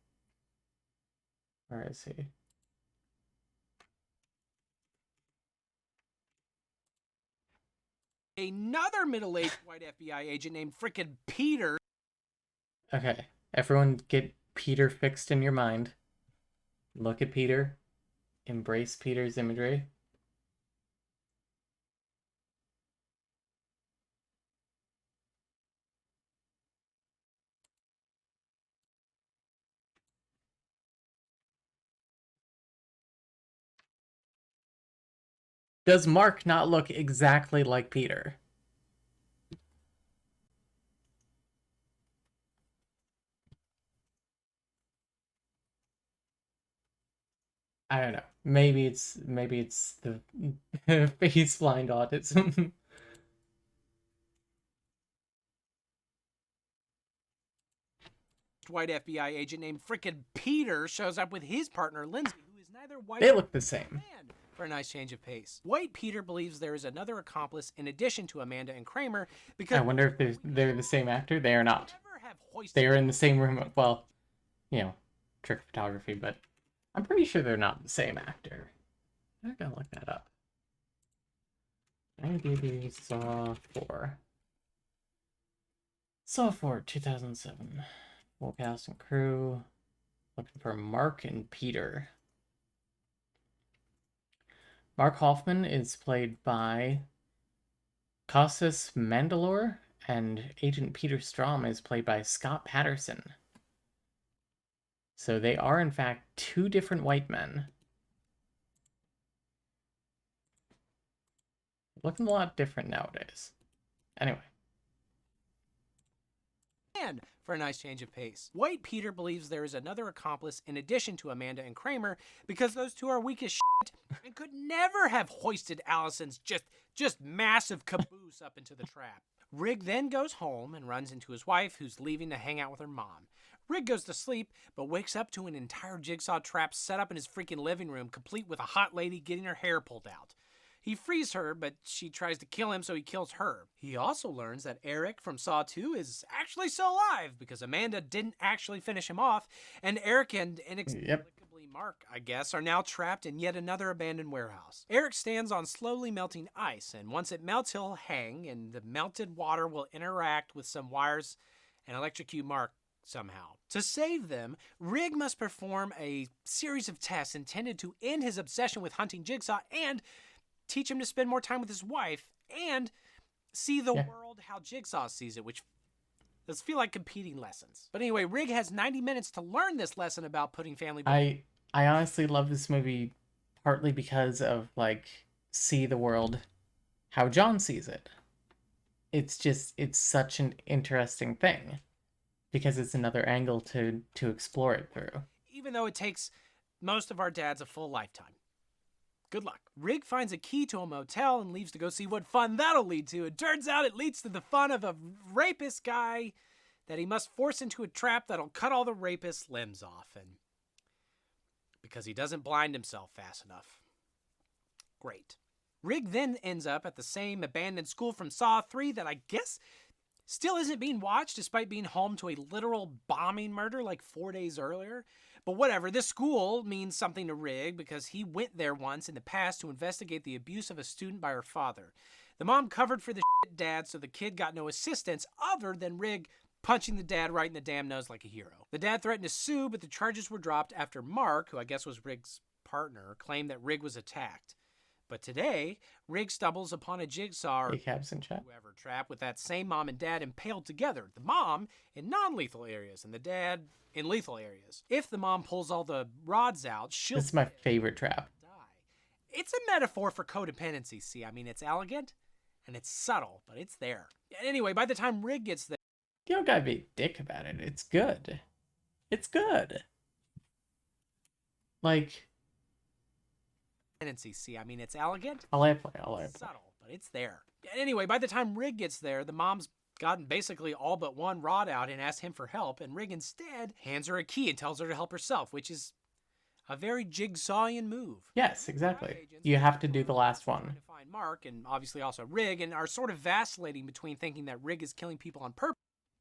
Where is he? Another middle-aged white FBI agent named frickin' Peter. Okay, everyone get Peter fixed in your mind. Look at Peter. Embrace Peter's imagery. Does Mark not look exactly like Peter? I don't know. Maybe it's the face blind autism. White FBI agent named frickin' Peter shows up with his partner Lindsay, who is neither white They nor look the same. man, for a nice change of pace. White Peter believes there is another accomplice in addition to Amanda and Kramer because I wonder if they're the same actor. They are not. never have hoisted They are in the same room. Well, you know, trick photography, but I'm pretty sure they're not the same actor. I gotta look that up. IMDb Saw 4. Saw 4, 2007. Full cast and crew. Looking for Mark and Peter. Mark Hoffman is played by Costas Mandalore, and Agent Peter Strom is played by Scott Patterson. So they are, in fact, 2 different white men. Looking a lot different nowadays. Anyway. man for a nice change of pace. White Peter believes there is another accomplice in addition to Amanda and Kramer because those two are weak as shit and could never have hoisted Allison's just massive caboose up into the trap. Rig then goes home and runs into his wife, who's leaving to hang out with her mom. Rig goes to sleep, but wakes up to an entire jigsaw trap set up in his freaking living room, complete with a hot lady getting her hair pulled out. He frees her, but she tries to kill him, so he kills her. He also learns that Eric from Saw 2 is actually still alive because Amanda didn't actually finish him off, and Eric and inexplicably Mark, I guess, are now trapped in yet another abandoned warehouse. Eric stands on slowly melting ice, and once it melts, he'll hang, and the melted water will interact with some wires and electrocute Mark somehow. To save them, Rig must perform a series of tests intended to end his obsession with hunting Jigsaw and teach him to spend more time with his wife and see the world how Jigsaw sees it, which does feel like competing lessons. But anyway, Rig has 90 minutes to learn this lesson about putting family... I honestly love this movie partly because of, like, see the world how John sees it. It's such an interesting thing because it's another angle to explore it through. Even though it takes most of our dads a full lifetime. Good luck. Rig finds a key to a motel and leaves to go see what fun that'll lead to. It turns out it leads to the fun of a rapist guy that he must force into a trap that'll cut all the rapist's limbs off, and because he doesn't blind himself fast enough. Great. Rig then ends up at the same abandoned school from Saw 3 that I guess still isn't being watched despite being home to a literal bombing murder like 4 days earlier. But whatever, this school means something to Rig because he went there once in the past to investigate the abuse of a student by her father. The mom covered for the shit dad, so the kid got no assistance other than Rig punching the dad right in the damn nose like a hero. The dad threatened to sue, but the charges were dropped after Mark, who I guess was Rig's partner, claimed that Rig was attacked. But today, Rig stumbles upon a Jigsaw whoever trap with that same mom and dad impaled together. The mom in non-lethal areas and the dad in lethal areas. If the mom pulls all the rods out, she'll... This is my favorite trap. Die. It's a metaphor for codependency, see? I mean, it's elegant and it's subtle, but it's there. Anyway, by the time Rig gets there... You don't gotta be a dick about it. It's good. It's good. Like... See, I mean, it's elegant. I'll let it play. Subtle, but it's there. Anyway, by the time Rig gets there, the mom's gotten basically all but one rod out and asked him for help, and Rig instead hands her a key and tells her to help herself, which is a very Jigsawian move. Yes, exactly. You have to do the last one. To find Mark, and obviously also Rig, and are sort of vacillating between thinking that Rig is killing people on purpose.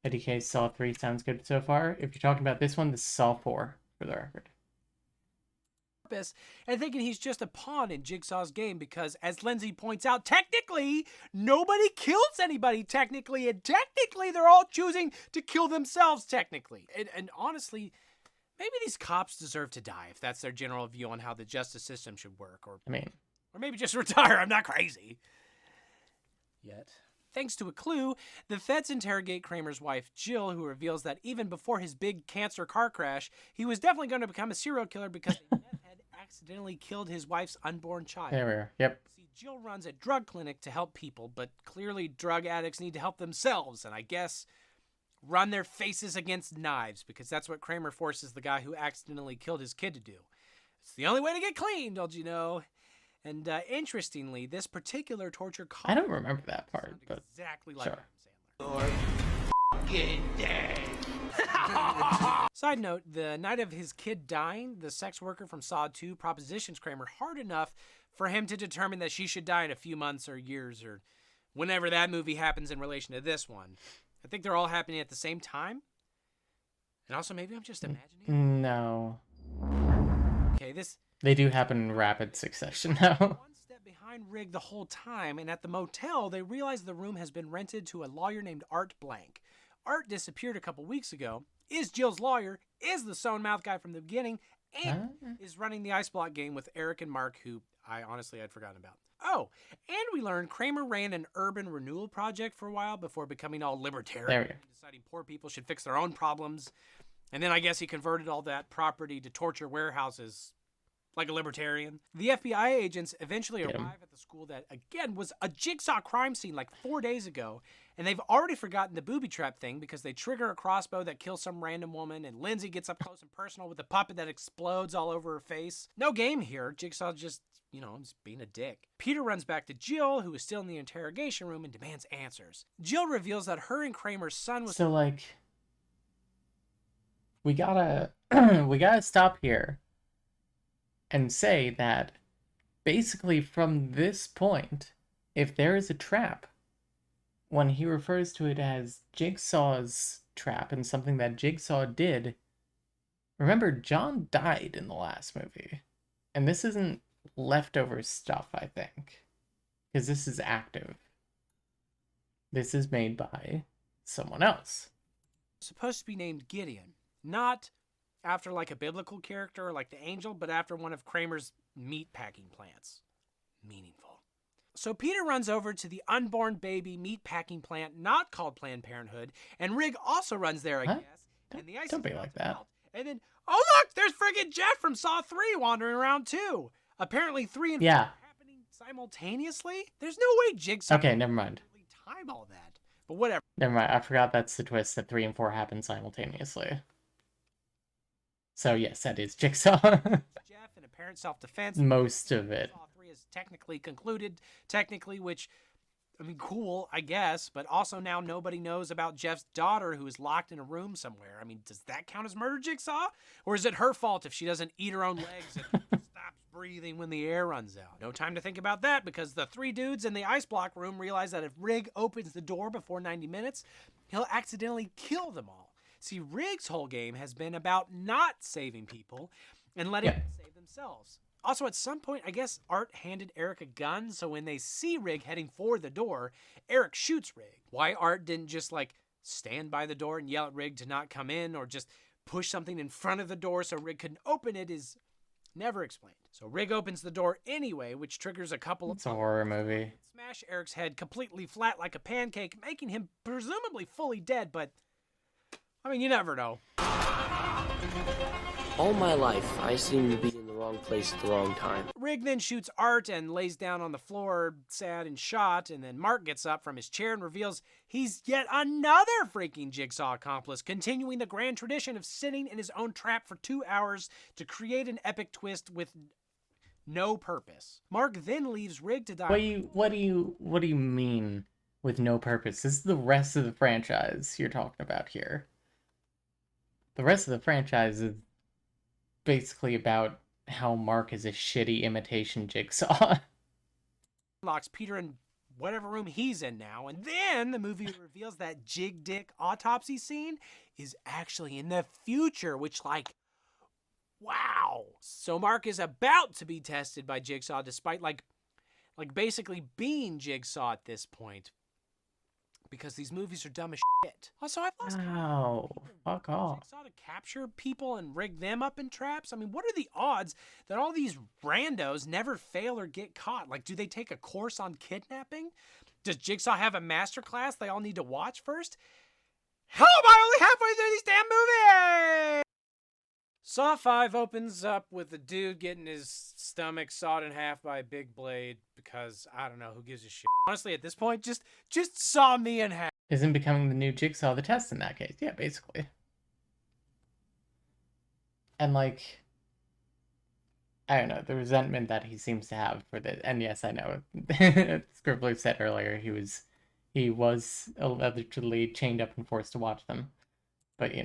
IDK Saw 3 sounds good so far. If you're talking about this one, this is Saw 4, for the record. And thinking he's just a pawn in Jigsaw's game because, as Lindsay points out, technically, nobody kills anybody, technically, and technically they're all choosing to kill themselves, technically. And honestly, maybe these cops deserve to die if that's their general view on how the justice system should work, or maybe just retire. I'm not crazy. Yet. Thanks to a clue, the feds interrogate Kramer's wife, Jill, who reveals that even before his big cancer car crash, he was definitely going to become a serial killer because a meth head accidentally killed his wife's unborn child. There we are. Yep. See, Jill runs a drug clinic to help people, but clearly drug addicts need to help themselves, and I guess run their faces against knives, because that's what Kramer forces the guy who accidentally killed his kid to do. It's the only way to get clean, don't you know? And interestingly, this particular torture... I don't remember that part, but exactly like sure. Side note, the night of his kid dying, the sex worker from Saw 2 propositions Kramer hard enough for him to determine that she should die in a few months or years or whenever that movie happens in relation to this one. I think they're all happening at the same time. And also, maybe I'm just imagining. No. Okay, They do happen in rapid succession now. One step behind Rig the whole time, and at the motel, they realize the room has been rented to a lawyer named Art Blank. Art disappeared a couple weeks ago, is Jill's lawyer, is the sewn mouth guy from the beginning, and is running the ice block game with Eric and Mark, who I'd forgotten about. Oh, and we learned Kramer ran an urban renewal project for a while before becoming all libertarian, deciding poor people should fix their own problems. And then I guess he converted all that property to torture warehouses like a libertarian. The FBI agents eventually Get 'em. arrive at the school that, again, was a jigsaw crime scene like 4 days ago, and they've already forgotten the booby trap thing because they trigger a crossbow that kills some random woman, and Lindsay gets up close and personal with a puppet that explodes all over her face. No game here. Jigsaw just, just being a dick. Peter runs back to Jill, who is still in the interrogation room, and demands answers. Jill reveals that her and Kramer's son was... So, like, we gotta we gotta stop here and say that basically from this point, if there is a trap, when he refers to it as Jigsaw's trap and something that Jigsaw did, remember, John died in the last movie. And this isn't leftover stuff, I think. Because this is active. This is made by someone else. supposed to be named Gideon. Not after like a biblical character like the angel, but after one of Kramer's meat packing plants. Meaningful. So Peter runs over to the unborn baby meat packing plant not called Planned Parenthood, and Rig also runs there, I Huh? guess. And the ice Don't is be about like to that. melt. And then, oh look, there's friggin' Jeff from Saw 3 wandering around too. Apparently 3 and 4 Yeah. are happening simultaneously. There's no way Jigsaw Okay, never mind. can really time all that. But whatever. Never mind. I forgot that's the twist that 3 and 4 happen simultaneously. So yes, that is Jigsaw. Jeff in apparent self-defense. Most of it. Saw 3 is technically concluded, which, I mean, cool, I guess, but also now nobody knows about Jeff's daughter who is locked in a room somewhere. I mean, does that count as murder, Jigsaw? Or is it her fault if she doesn't eat her own legs and stops breathing when the air runs out? No time to think about that because the 3 dudes in the ice block room realize that if Rig opens the door before 90 minutes, he'll accidentally kill them all. See, Rig's whole game has been about not saving people and letting them save themselves. Also, at some point, I guess Art handed Eric a gun, so when they see Rig heading for the door, Eric shoots Rig. Why Art didn't just, stand by the door and yell at Rig to not come in, or just push something in front of the door so Rig couldn't open it is never explained. So Rig opens the door anyway, which triggers a couple of... It's a horror movie. Smash Eric's head completely flat like a pancake, making him presumably fully dead, but... I mean, you never know. All my life, I seem to be in the wrong place at the wrong time. Rig then shoots Art and lays down on the floor, sad and shot, and then Mark gets up from his chair and reveals he's yet another freaking Jigsaw accomplice, continuing the grand tradition of sitting in his own trap for 2 hours to create an epic twist with no purpose. Mark then leaves Rig to die. What do you mean with no purpose? This is the rest of the franchise you're talking about here. The rest of the franchise is basically about how Mark is a shitty imitation Jigsaw. Locks Peter in whatever room he's in now, and then the movie reveals that Jig Dick autopsy scene is actually in the future, which, wow. So Mark is about to be tested by Jigsaw despite, basically being Jigsaw at this point. Because these movies are dumb as shit. Also, I've lost Wow, fuck off. Jigsaw to capture people and rig them up in traps. I mean, what are the odds that all these randos never fail or get caught? Do they take a course on kidnapping? Does Jigsaw have a master class they all need to watch first? Hell, am I only halfway through these damn movies? Saw 5 opens up with a dude getting his stomach sawed in half by a big blade because, I don't know, who gives a shit? Honestly, at this point, just saw me in half. Isn't becoming the new Jigsaw the test in that case? Yeah, basically. And I don't know, the resentment that he seems to have for this. And yes, I know. Scribbler said earlier he was allegedly chained up and forced to watch them. But you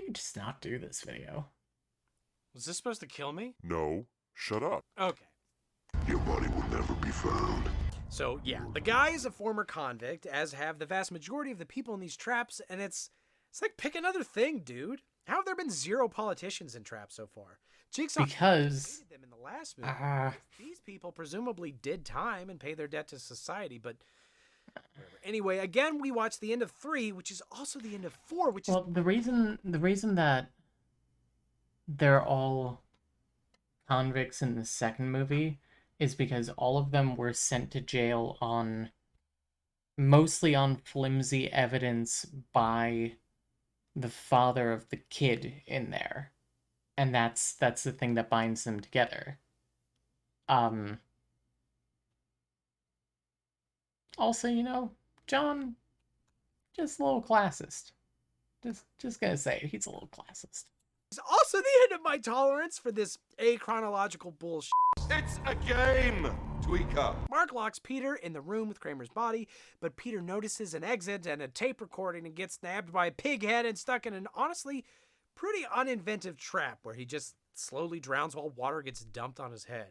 could just not do this video. Was this supposed to kill me? No, shut up. Okay. Your body will never be found. So, yeah, the guy is a former convict, as have the vast majority of the people in these traps, and it's like, pick another thing, dude. How have there been 0 politicians in traps so far? Jigsaw Because hated them in the last movie. These people presumably did time and paid their debt to society, but whatever. Anyway, again, we watch the end of 3, which is also the end of 4, which well, the reason that they're all convicts in the second movie is because all of them were sent to jail mostly on flimsy evidence by the father of the kid in there. and that's the thing that binds them together. Um, Also, John, just a little classist. Just gonna say it, he's a little classist. It's also the end of my tolerance for this achronological bullshit. It's a game, tweaker. Mark locks Peter in the room with Kramer's body, but Peter notices an exit and a tape recording and gets nabbed by a pig head and stuck in an honestly pretty uninventive trap where he just slowly drowns while water gets dumped on his head.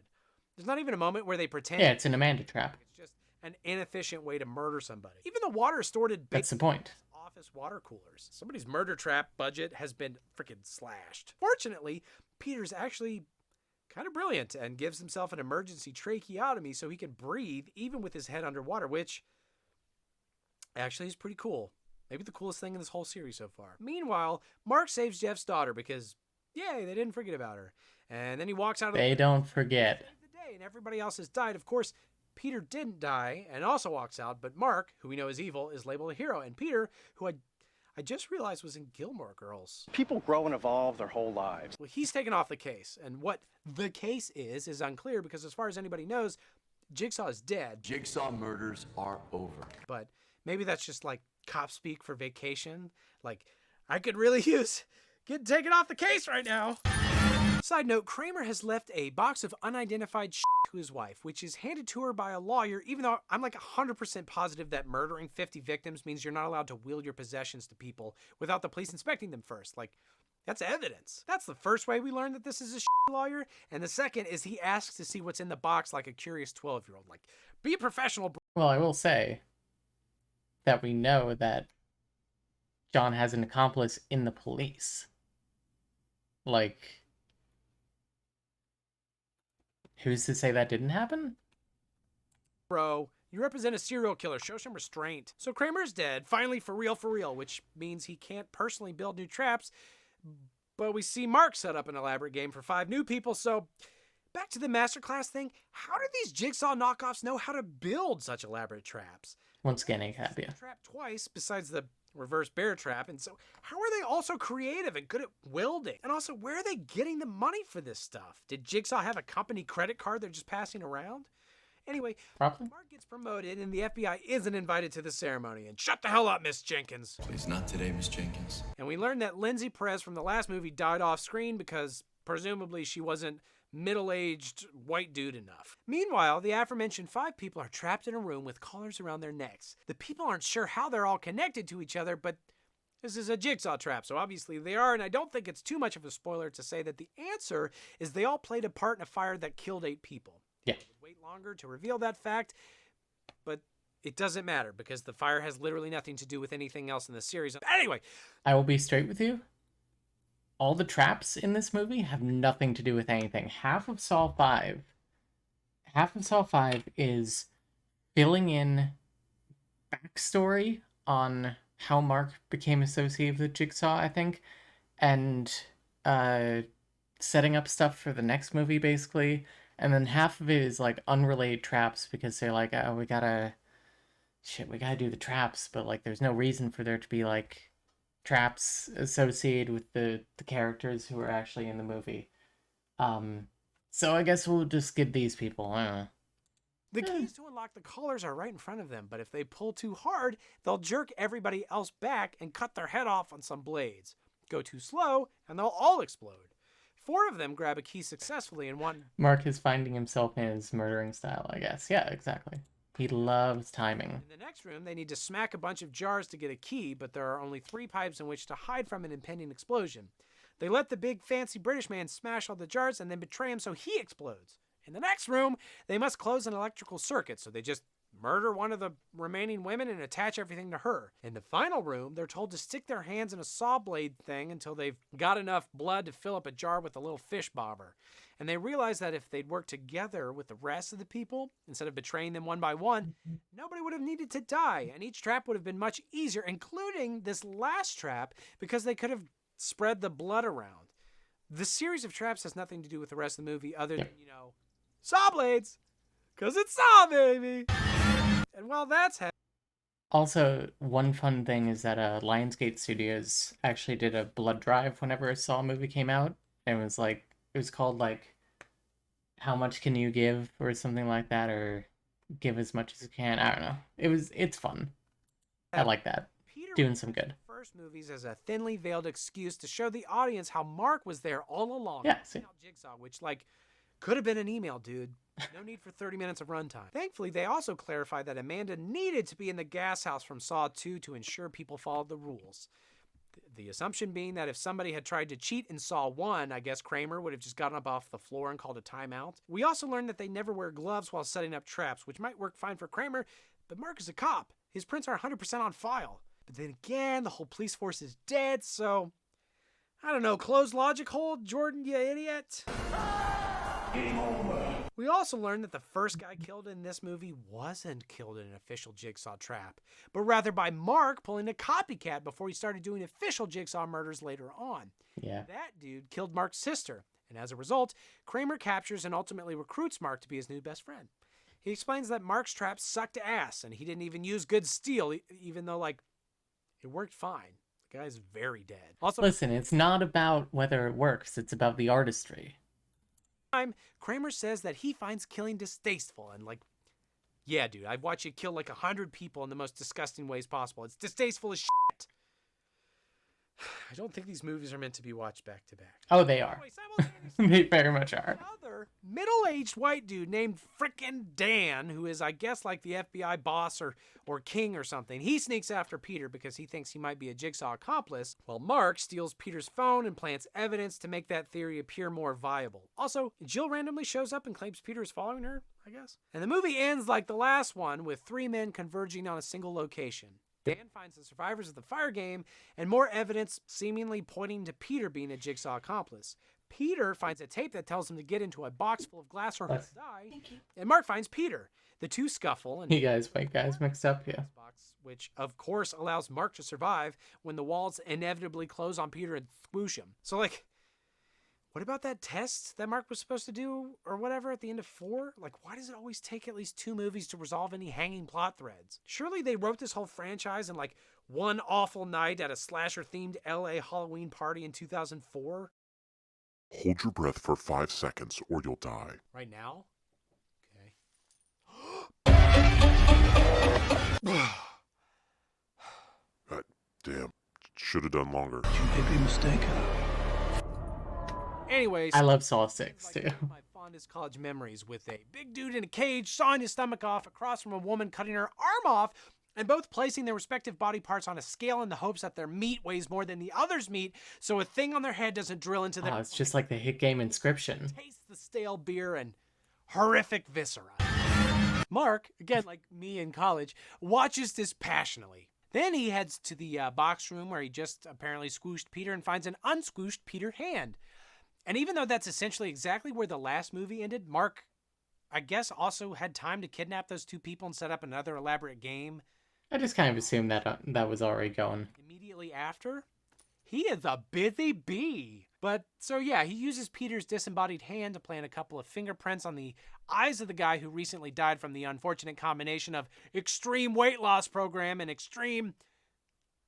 There's not even a moment where they pretend. Yeah, it's an Amanda trap. It's just an inefficient way to murder somebody. Even the water is stored in That's the point. office water coolers. Somebody's murder trap budget has been freaking slashed. Fortunately, Peter's actually kind of brilliant and gives himself an emergency tracheotomy so he can breathe even with his head underwater, which actually is pretty cool. Maybe the coolest thing in this whole series so far. Meanwhile, Mark saves Jeff's daughter because, yay, they didn't forget about her. And then he walks out of They don't forget. the day, and everybody else has died. Of course, Peter didn't die and also walks out, but Mark, who we know is evil, is labeled a hero. And Peter, who I just realized was in Gilmore Girls. People grow and evolve their whole lives. Well, he's taken off the case. And what the case is unclear because as far as anybody knows, Jigsaw is dead. Jigsaw murders are over. But maybe that's just like cop speak for vacation. Like, I could really use getting taken off the case right now. Side note, Kramer has left a box of unidentified shit to his wife, which is handed to her by a lawyer, even though I'm like 100% positive that murdering 50 victims means you're not allowed to wield your possessions to people without the police inspecting them first. Like, that's evidence. That's the first way we learn that this is a shit lawyer. And the second is he asks to see what's in the box like a curious 12-year-old. Like, be a professional, bro. Well, I will say that we know that John has an accomplice in the police. Like, who's to say that didn't happen? Bro, you represent a serial killer. Show some restraint. So Kramer's dead, finally for real, which means he can't personally build new traps. But we see Mark set up an elaborate game for 5 new people. So back to the masterclass thing. How do these Jigsaw knockoffs know how to build such elaborate traps? Once again, ACAB, yeah. Trap twice besides the reverse bear trap. And so how are they also creative and good at welding? And also, where are they getting the money for this stuff? Did Jigsaw have a company credit card they're just passing around? Anyway, Probably. Mark gets promoted and the FBI isn't invited to the ceremony. And shut the hell up, Miss Jenkins. Please, not today, Miss Jenkins. And we learned that Lindsay Perez from the last movie died off screen because presumably she wasn't middle-aged white dude enough. Meanwhile, the aforementioned 5 people are trapped in a room with collars around their necks. The people aren't sure how they're all connected to each other, but this is a jigsaw trap, so obviously they are, and I don't think it's too much of a spoiler to say that the answer is they all played a part in a fire that killed 8 people. Yeah. Wait longer to reveal that fact, but it doesn't matter because the fire has literally nothing to do with anything else in the series. Anyway, I will be straight with you. All the traps in this movie have nothing to do with anything. Half of Saw 5 is filling in backstory on how Mark became associated with Jigsaw, I think, and setting up stuff for the next movie, basically. And then half of it is like unrelated traps because they're like, oh, we gotta do the traps, but like there's no reason for there to be like traps associated with the characters who are actually in the movie. So I guess we'll just give these people, I don't know. the keys to unlock the collars are right in front of them, but if they pull too hard, they'll jerk everybody else back and cut their head off on some blades. Go too slow, and they'll all explode. 4 of them grab a key successfully, and one... Mark is finding himself in his murdering style, I guess. Yeah, exactly. He loves timing. In the next room, they need to smack a bunch of jars to get a key, but there are only 3 pipes in which to hide from an impending explosion. They let the big fancy British man smash all the jars and then betray him so he explodes. In the next room, they must close an electrical circuit, so they just murder one of the remaining women and attach everything to her. In the final room, they're told to stick their hands in a saw blade thing until they've got enough blood to fill up a jar with a little fish bobber. And they realize that if they'd worked together with the rest of the people, instead of betraying them one by one, nobody would have needed to die, and each trap would have been much easier, including this last trap, because they could have spread the blood around. The series of traps has nothing to do with the rest of the movie other than, saw blades! 'Cause it's Saw, baby! And while that's happening... Also, one fun thing is that Lionsgate Studios actually did a blood drive whenever a Saw movie came out, And it was called like How Much Can You Give or something like that, or Give as Much as You Can. I don't know. It's fun. I like that. Peter Doing would some use good. the first movies as a thinly veiled excuse to show the audience how Mark was there all along. Yeah, see. Out Jigsaw, which could have been an email, dude. No need for 30 minutes of runtime. Thankfully, they also clarified that Amanda needed to be in the gas house from Saw 2 to ensure people followed the rules. The assumption being that if somebody had tried to cheat in Saw 1, I guess Kramer would have just gotten up off the floor and called a timeout. We also learned that they never wear gloves while setting up traps, which might work fine for Kramer, but Mark is a cop. His prints are 100% on file. But then again, the whole police force is dead, so I don't know, close logic hole, Jordan, you idiot. We also learned that the first guy killed in this movie wasn't killed in an official Jigsaw trap, but rather by Mark pulling a copycat before he started doing official Jigsaw murders later on. Yeah. That dude killed Mark's sister, and as a result, Kramer captures and ultimately recruits Mark to be his new best friend. He explains that Mark's trap sucked ass, and he didn't even use good steel, even though, it worked fine. The guy's very dead. Also, Listen, it's not about whether it works, it's about the artistry. Kramer says that he finds killing distasteful and yeah, dude, I've watched you kill 100 people in the most disgusting ways possible. It's distasteful as shit. I don't think these movies are meant to be watched back to back. Oh, they are. They very much are. Another middle-aged white dude named frickin' Dan, who is, I guess, like the FBI boss or king or something. He sneaks after Peter because he thinks he might be a Jigsaw accomplice, while Mark steals Peter's phone and plants evidence to make that theory appear more viable. Also, Jill randomly shows up and claims Peter is following her, I guess. And the movie ends like the last one, with 3 men converging on a single location. Dan finds the survivors of the fire game and more evidence seemingly pointing to Peter being a Jigsaw accomplice. Peter finds a tape that tells him to get into a box full of glass or he'll die. And Mark finds Peter. The two scuffle. And You guys, white guys mixed up, yeah. Which, of course, allows Mark to survive when the walls inevitably close on Peter and squish him. So, what about that test that Mark was supposed to do or whatever at the end of 4? Why does it always take at least 2 movies to resolve any hanging plot threads? Surely they wrote this whole franchise in one awful night at a slasher-themed LA Halloween party in 2004? Hold your breath for 5 seconds or you'll die. Right now? Okay. Damn. Should have done longer. You may be mistaken. Anyways, I love Saw 6 too. One of my fondest college memories with a big dude in a cage sawing his stomach off across from a woman cutting her arm off, and both placing their respective body parts on a scale in the hopes that their meat weighs more than the other's meat, so a thing on their head doesn't drill into their... Oh, it's just like the hit game Inscription. Taste the stale beer and horrific viscera. Mark, again like me in college, watches this passionately. Then he heads to the box room where he just apparently squooshed Peter and finds an unsquooshed Peter hand. And even though that's essentially exactly where the last movie ended, Mark, I guess, also had time to kidnap those 2 people and set up another elaborate game. I just kind of assumed that that was already going. Immediately after? He is a busy bee. But, so yeah, he uses Peter's disembodied hand to plant a couple of fingerprints on the eyes of the guy who recently died from the unfortunate combination of extreme weight loss program and extreme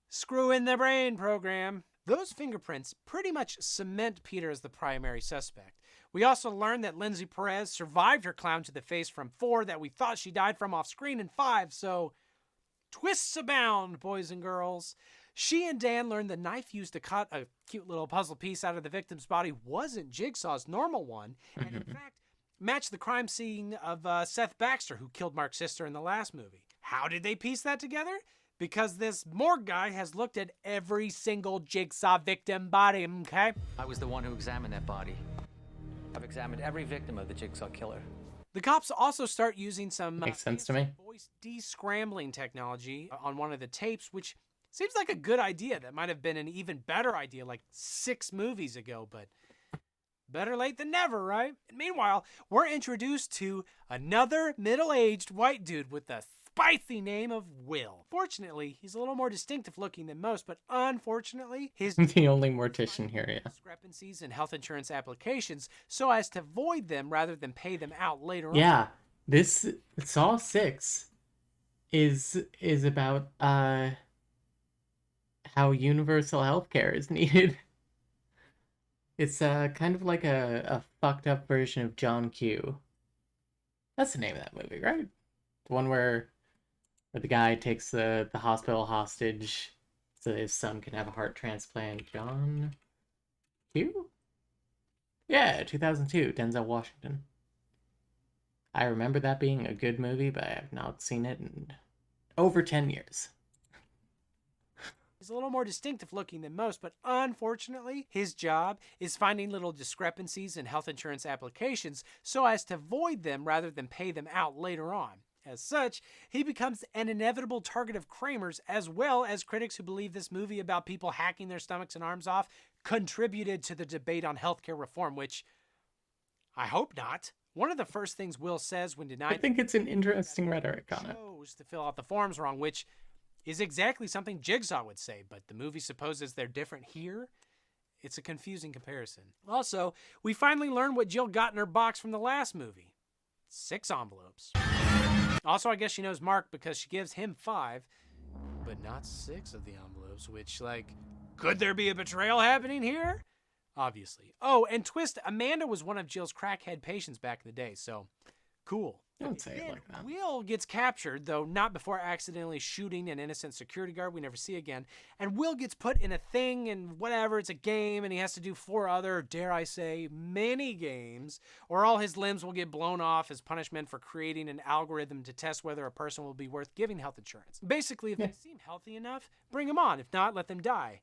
screw in the brain program. Those fingerprints pretty much cement Peter as the primary suspect. We also learned that Lindsay Perez survived her clown to the face from 4 that we thought she died from off screen in 5, so twists abound, boys and girls. She and Dan learned the knife used to cut a cute little puzzle piece out of the victim's body wasn't Jigsaw's normal one, and in fact matched the crime scene of Seth Baxter, who killed Mark's sister in the last movie. How did they piece that together? Because this morgue guy has looked at every single Jigsaw victim body, okay? I was the one who examined that body. I've examined every victim of the Jigsaw killer. The cops also start using some Makes sense to me. voice descrambling technology on one of the tapes, which seems like a good idea. That might have been an even better idea 6 movies ago, but better late than never, right? And meanwhile, we're introduced to another middle-aged white dude with the spicy name of Will. Fortunately, he's a little more distinctive looking than most, but unfortunately, his The only mortician here, yeah. discrepancies in health insurance applications so as to void them rather than pay them out later on. Yeah, this Saw 6 is about how universal healthcare is needed. It's kind of like a fucked up version of John Q. That's the name of that movie, right? The one where the guy takes the hospital hostage so his son can have a heart transplant. John Q? Yeah, 2002, Denzel Washington. I remember that being a good movie, but I have not seen it in over 10 years. He's a little more distinctive looking than most, but unfortunately, his job is finding little discrepancies in health insurance applications so as to void them rather than pay them out later on. As such, he becomes an inevitable target of Kramer's as well as critics who believe this movie about people hacking their stomachs and arms off contributed to the debate on healthcare reform, which I hope not. One of the first things Will says when denied... I think it's an interesting rhetoric on it. ...chose to fill out the forms wrong, which is exactly something Jigsaw would say, but the movie supposes they're different here. It's a confusing comparison. Also, we finally learn what Jill got in her box from the last movie. 6 envelopes. Also, I guess she knows Mark because she gives him 5, but not 6 of the envelopes, which, like, could there be a betrayal happening here? Obviously. Oh, and twist, Amanda was one of Jill's crackhead patients back in the day, so cool. Don't say it like that. Will gets captured, though not before accidentally shooting an innocent security guard we never see again. And Will gets put in a thing and whatever, it's a game, and he has to do 4 other, dare I say, mini games, or all his limbs will get blown off as punishment for creating an algorithm to test whether a person will be worth giving health insurance. Basically, if they seem healthy enough, bring them on. If not, let them die.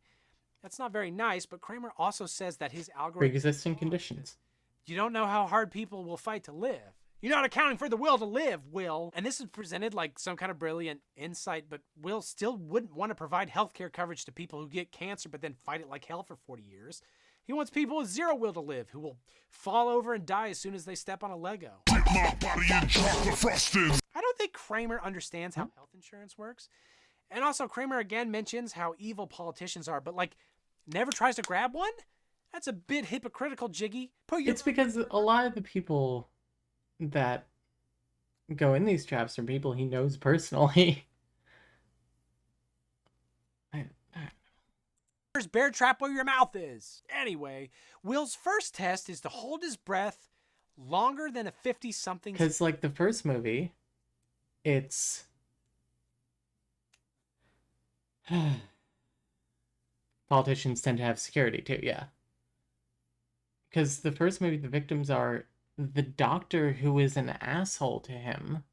That's not very nice, but Kramer also says that his algorithm... Pre-existing conditions. You don't know how hard people will fight to live. You're not accounting for the will to live, Will. And this is presented like some kind of brilliant insight, but Will still wouldn't want to provide healthcare coverage to people who get cancer but then fight it like hell for 40 years. He wants people with 0 will to live who will fall over and die as soon as they step on a Lego. My body in chocolate frosting. I don't think Kramer understands how health insurance works. And also, Kramer again mentions how evil politicians are, but like, never tries to grab one? That's a bit hypocritical, Jiggy. It's because a lot of the people that go in these traps are people he knows personally. There's bear trap where your mouth is. Anyway, Will's first test is to hold his breath longer than a 50-something... Because, like, the first movie, it's... Politicians tend to have security, too, yeah. Because the first movie, the victims are the doctor who is an asshole to him,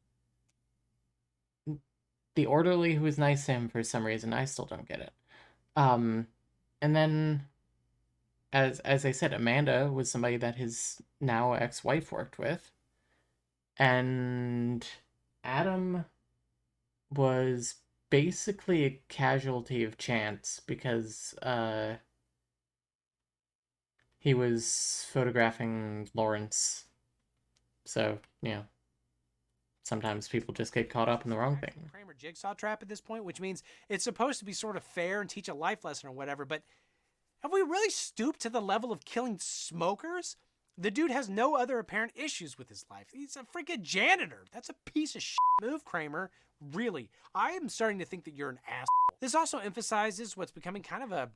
the orderly who is nice to him for some reason. I still don't get it. And then, as I said, Amanda was somebody that his now ex-wife worked with, and Adam was basically a casualty of chance because he was photographing Lawrence. So, you know, sometimes people just get caught up in the wrong thing. Kramer jigsaw trap at this point, which means it's supposed to be sort of fair and teach a life lesson or whatever, but have we really stooped to the level of killing smokers? The dude has no other apparent issues with his life. He's a freaking janitor. That's a piece of shit move, Kramer. Really. I am starting to think that you're an asshole. This also emphasizes what's becoming kind of a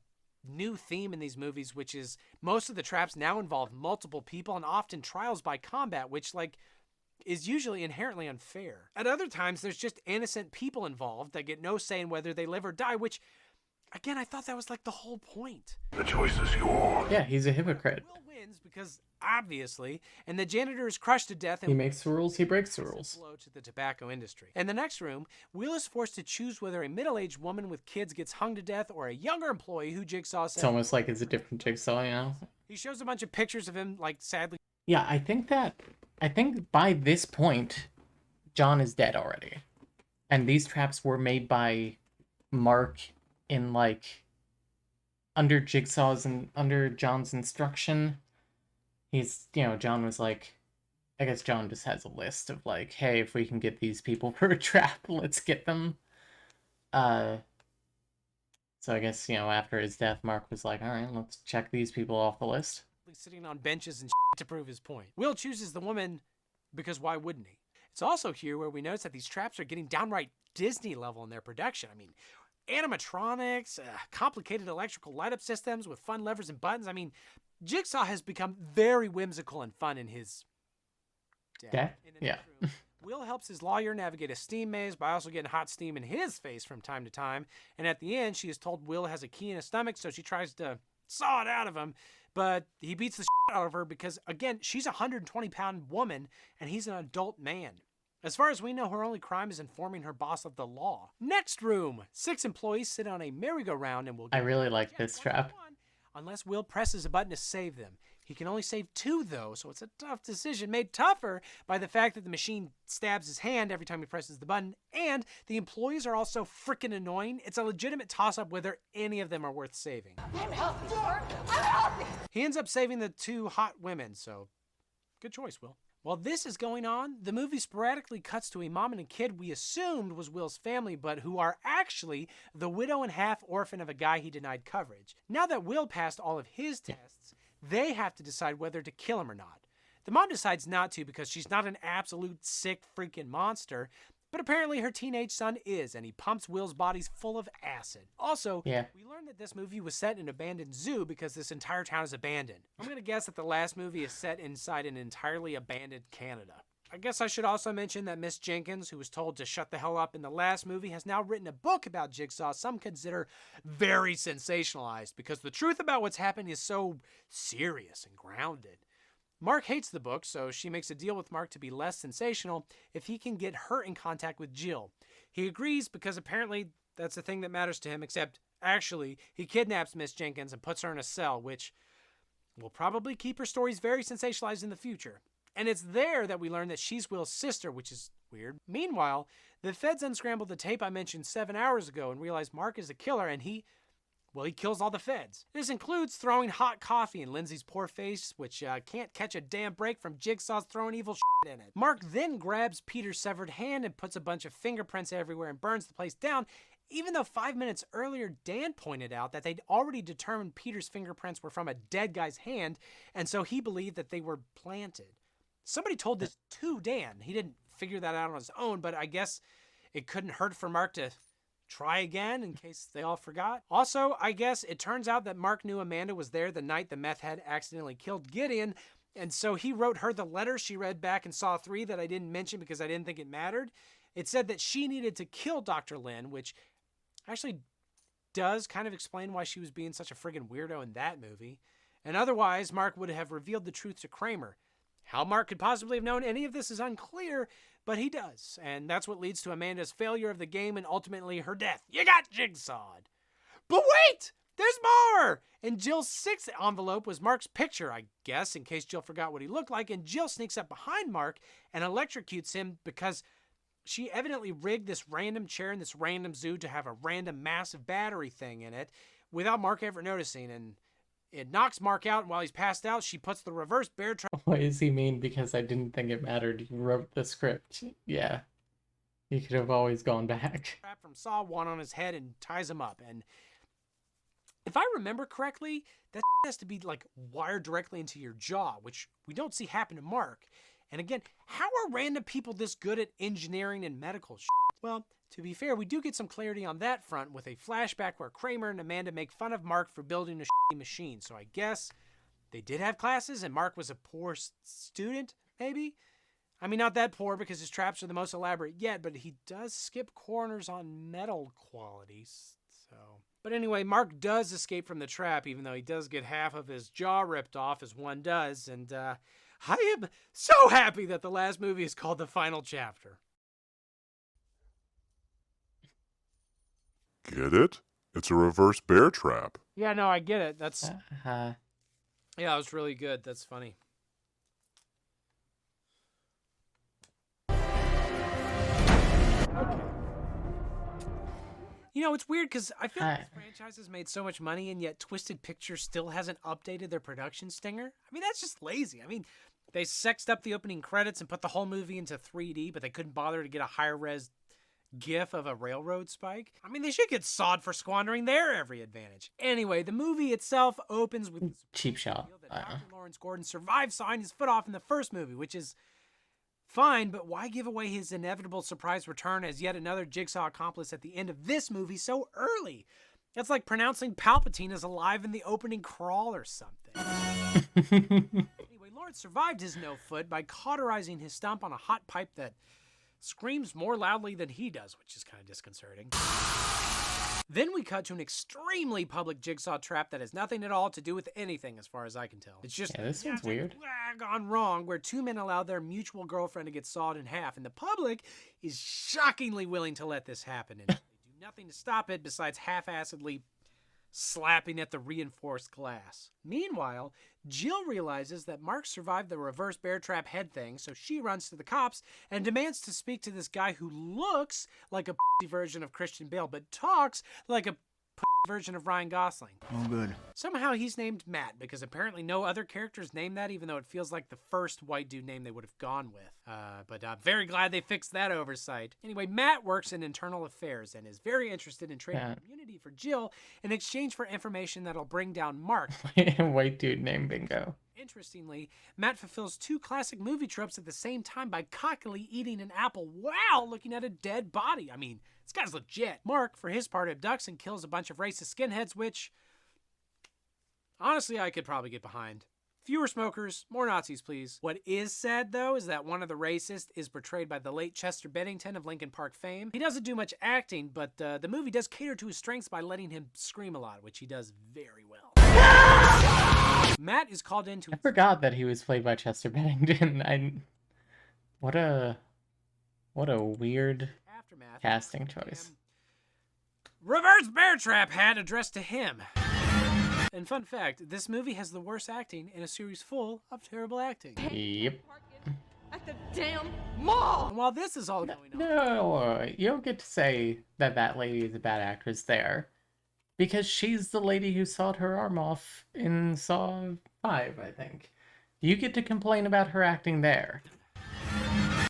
new theme in these movies, which is most of the traps now involve multiple people and often trials by combat, which, like, is usually inherently unfair. At other times, there's just innocent people involved that get no say in whether they live or die, which, again, I thought that was like the whole point. The choice is yours. Yeah, he's a hypocrite. Will wins because, obviously, and the janitor is crushed to death. And he makes the rules, he breaks the rules. Blow to the tobacco industry. In the next room, Will is forced to choose whether a middle-aged woman with kids gets hung to death or a younger employee who Jigsaw says... It's almost like it's a different Jigsaw, you know? He shows a bunch of pictures of him, like, sadly... Yeah, I think by this point, John is dead already. And these traps were made by Mark in, like, under Jigsaw's and under John's instruction. He's, you know, John was like, I guess John just has a list of, like, hey, if we can get these people for a trap, let's get them. So I guess, you know, after his death, Mark was like, all right, let's check these people off the list. Sitting on benches and to prove his point. Will chooses the woman because why wouldn't he? It's also here where we notice that these traps are getting downright Disney level in their production. I mean, animatronics, complicated electrical light-up systems with fun levers and buttons. I mean, Jigsaw has become very whimsical and fun in his Death? In the Yeah. next room, Will helps his lawyer navigate a steam maze by also getting hot steam in his face from time to time. And at the end, she is told Will has a key in his stomach, so she tries to saw it out of him. But he beats the shit out of her because, again, she's a 120-pound woman and he's an adult man. As far as we know, her only crime is informing her boss of the law. Next room. 6 employees sit on a merry-go-round and will I really like this trap. unless Will presses a button to save them. He can only save 2, though, so it's a tough decision, made tougher by the fact that the machine stabs his hand every time he presses the button, and the employees are also freaking annoying. It's a legitimate toss-up whether any of them are worth saving. I'm healthy, Mark. I'm healthy. He ends up saving the 2 hot women, so good choice, Will. While this is going on, the movie sporadically cuts to a mom and a kid we assumed was Will's family, but who are actually the widow and half orphan of a guy he denied coverage. Now that Will passed all of his tests, they have to decide whether to kill him or not. The mom decides not to because she's not an absolute sick freaking monster, but apparently her teenage son is, and he pumps Will's bodies full of acid. Also, we learned that this movie was set in an abandoned zoo because this entire town is abandoned. I'm going to guess that the last movie is set inside an entirely abandoned Canada. I guess I should also mention that Miss Jenkins, who was told to shut the hell up in the last movie, has now written a book about Jigsaw some consider very sensationalized because the truth about what's happened is so serious and grounded. Mark hates the book, so she makes a deal with Mark to be less sensational if he can get her in contact with Jill. He agrees because apparently that's the thing that matters to him, except actually he kidnaps Miss Jenkins and puts her in a cell, which will probably keep her stories very sensationalized in the future. And it's there that we learn that she's Will's sister, which is weird. Meanwhile, the feds unscrambled the tape I mentioned 7 hours ago and realized Mark is a killer, and he kills all the feds. This includes throwing hot coffee in Lindsay's poor face, which can't catch a damn break from Jigsaw's throwing evil shit in it. Mark then grabs Peter's severed hand and puts a bunch of fingerprints everywhere and burns the place down, even though 5 minutes earlier Dan pointed out that they'd already determined Peter's fingerprints were from a dead guy's hand, and so he believed that they were planted. Somebody told this to Dan. He didn't figure that out on his own, but I guess it couldn't hurt for Mark to try again in case they all forgot. Also, I guess it turns out that Mark knew Amanda was there the night the meth head accidentally killed Gideon, and so he wrote her the letter she read back in Saw 3 that I didn't mention because I didn't think it mattered. It said that she needed to kill Dr. Lynn, which actually does kind of explain why she was being such a friggin' weirdo in that movie. And otherwise, Mark would have revealed the truth to Kramer. How Mark could possibly have known any of this is unclear, but he does. And that's what leads to Amanda's failure of the game and ultimately her death. You got jigsawed. But wait! There's more! In Jill's 6th envelope was Mark's picture, I guess, in case Jill forgot what he looked like, and Jill sneaks up behind Mark and electrocutes him because she evidently rigged this random chair in this random zoo to have a random massive battery thing in it without Mark ever noticing, and it knocks Mark out, and while he's passed out, she puts the reverse bear trap. What does he mean? Because I didn't think it mattered. You wrote the script. Yeah. He could have always gone back. From Saw 1 on his head and ties him up. And if I remember correctly, that has to be like wired directly into your jaw, which we don't see happen to Mark. And again, how are random people this good at engineering and medical shit? Well, to be fair, we do get some clarity on that front with a flashback where Kramer and Amanda make fun of Mark for building a shitty machine. So I guess they did have classes and Mark was a poor student, maybe? I mean, not that poor because his traps are the most elaborate yet, but he does skip corners on metal qualities. But anyway, Mark does escape from the trap, even though he does get half of his jaw ripped off, as one does. And I am so happy that the last movie is called The Final Chapter. Get it? It's a reverse bear trap. Yeah, no, I get it. That's Uh-huh. yeah, it was really good. That's funny. Okay. You know, it's weird because I feel like this franchise has made so much money, and yet Twisted Pictures still hasn't updated their production stinger. I mean, that's just lazy. I mean, they sexed up the opening credits and put the whole movie into 3D, but they couldn't bother to get a higher res GIF of a railroad spike. I mean, they should get sawed for squandering their every advantage. Anyway, the movie itself opens with cheap shot. That Dr. Lawrence Gordon survived sawing his foot off in the first movie, which is Fine, but why give away his inevitable surprise return as yet another Jigsaw accomplice at the end of this movie so early? That's like pronouncing Palpatine as alive in the opening crawl or something. Anyway, Lawrence survived his no-foot by cauterizing his stump on a hot pipe that screams more loudly than he does, which is kind of disconcerting. Then we cut to an extremely public Jigsaw trap that has nothing at all to do with anything as far as I can tell. It's just this one's weird. Gone wrong, where two men allow their mutual girlfriend to get sawed in half, and the public is shockingly willing to let this happen, and they do nothing to stop it besides half-assedly slapping at the reinforced glass. Meanwhile, Jill realizes that Mark survived the reverse bear trap head thing, so she runs to the cops and demands to speak to this guy who looks like a version of Christian Bale, but talks like a version of Ryan Gosling. Oh, good. Somehow he's named Matt, because apparently no other characters named that, even though it feels like the first white dude name they would have gone with. But I'm very glad they fixed that oversight. Anyway, Matt works in internal affairs and is very interested in trading immunity for Jill in exchange for information that'll bring down Mark. White dude named Bingo. Interestingly, Matt fulfills two classic movie tropes at the same time by cockily eating an apple while looking at a dead body. I mean, this guy's legit. Mark, for his part, abducts and kills a bunch of racist skinheads, which, honestly, I could probably get behind. Fewer smokers, more Nazis, please. What is sad, though, is that one of the racists is portrayed by the late Chester Bennington of Linkin Park fame. He doesn't do much acting, but the movie does cater to his strengths by letting him scream a lot, which he does very well. Matt is called into... I forgot that he was played by Chester Bennington. What a weird casting choice. Reverse bear trap hat addressed to him. And fun fact, this movie has the worst acting in a series full of terrible acting. Yep. At the damn mall! And while this is all going on... No, you don't get to say that that lady is a bad actress there. Because she's the lady who sawed her arm off in Saw 5, I think. You get to complain about her acting there.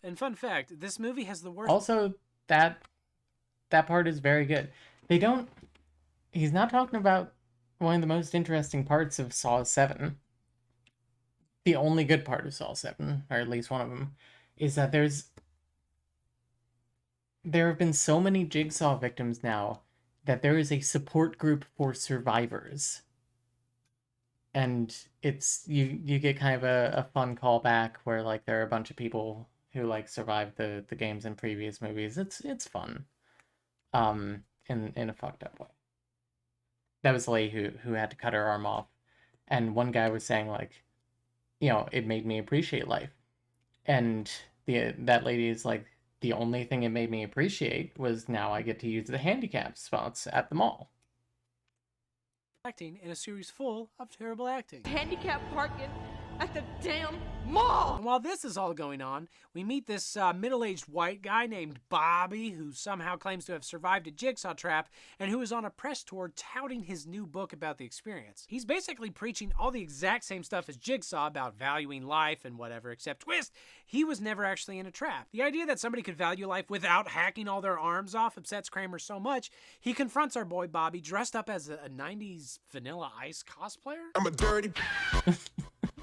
And fun fact, this movie has the worst... Also, that part is very good. He's not talking about one of the most interesting parts of Saw 7. The only good part of Saw 7, or at least one of them, is that there have been so many Jigsaw victims now that there is a support group for survivors. And it's you get kind of a fun callback where like there are a bunch of people who like survived the games in previous movies. It's fun. In a fucked up way. That was the lady who had to cut her arm off. And one guy was saying like, you know, it made me appreciate life. And that lady is like, the only thing it made me appreciate was now I get to use the handicap spots at the mall. Acting in a series full of terrible acting. Handicap parking at the damn mall! And while this is all going on, we meet this middle-aged white guy named Bobby, who somehow claims to have survived a Jigsaw trap, and who is on a press tour touting his new book about the experience. He's basically preaching all the exact same stuff as Jigsaw about valuing life and whatever, except twist, he was never actually in a trap. The idea that somebody could value life without hacking all their arms off upsets Kramer so much, he confronts our boy Bobby dressed up as a 90s Vanilla Ice cosplayer. I'm a dirty...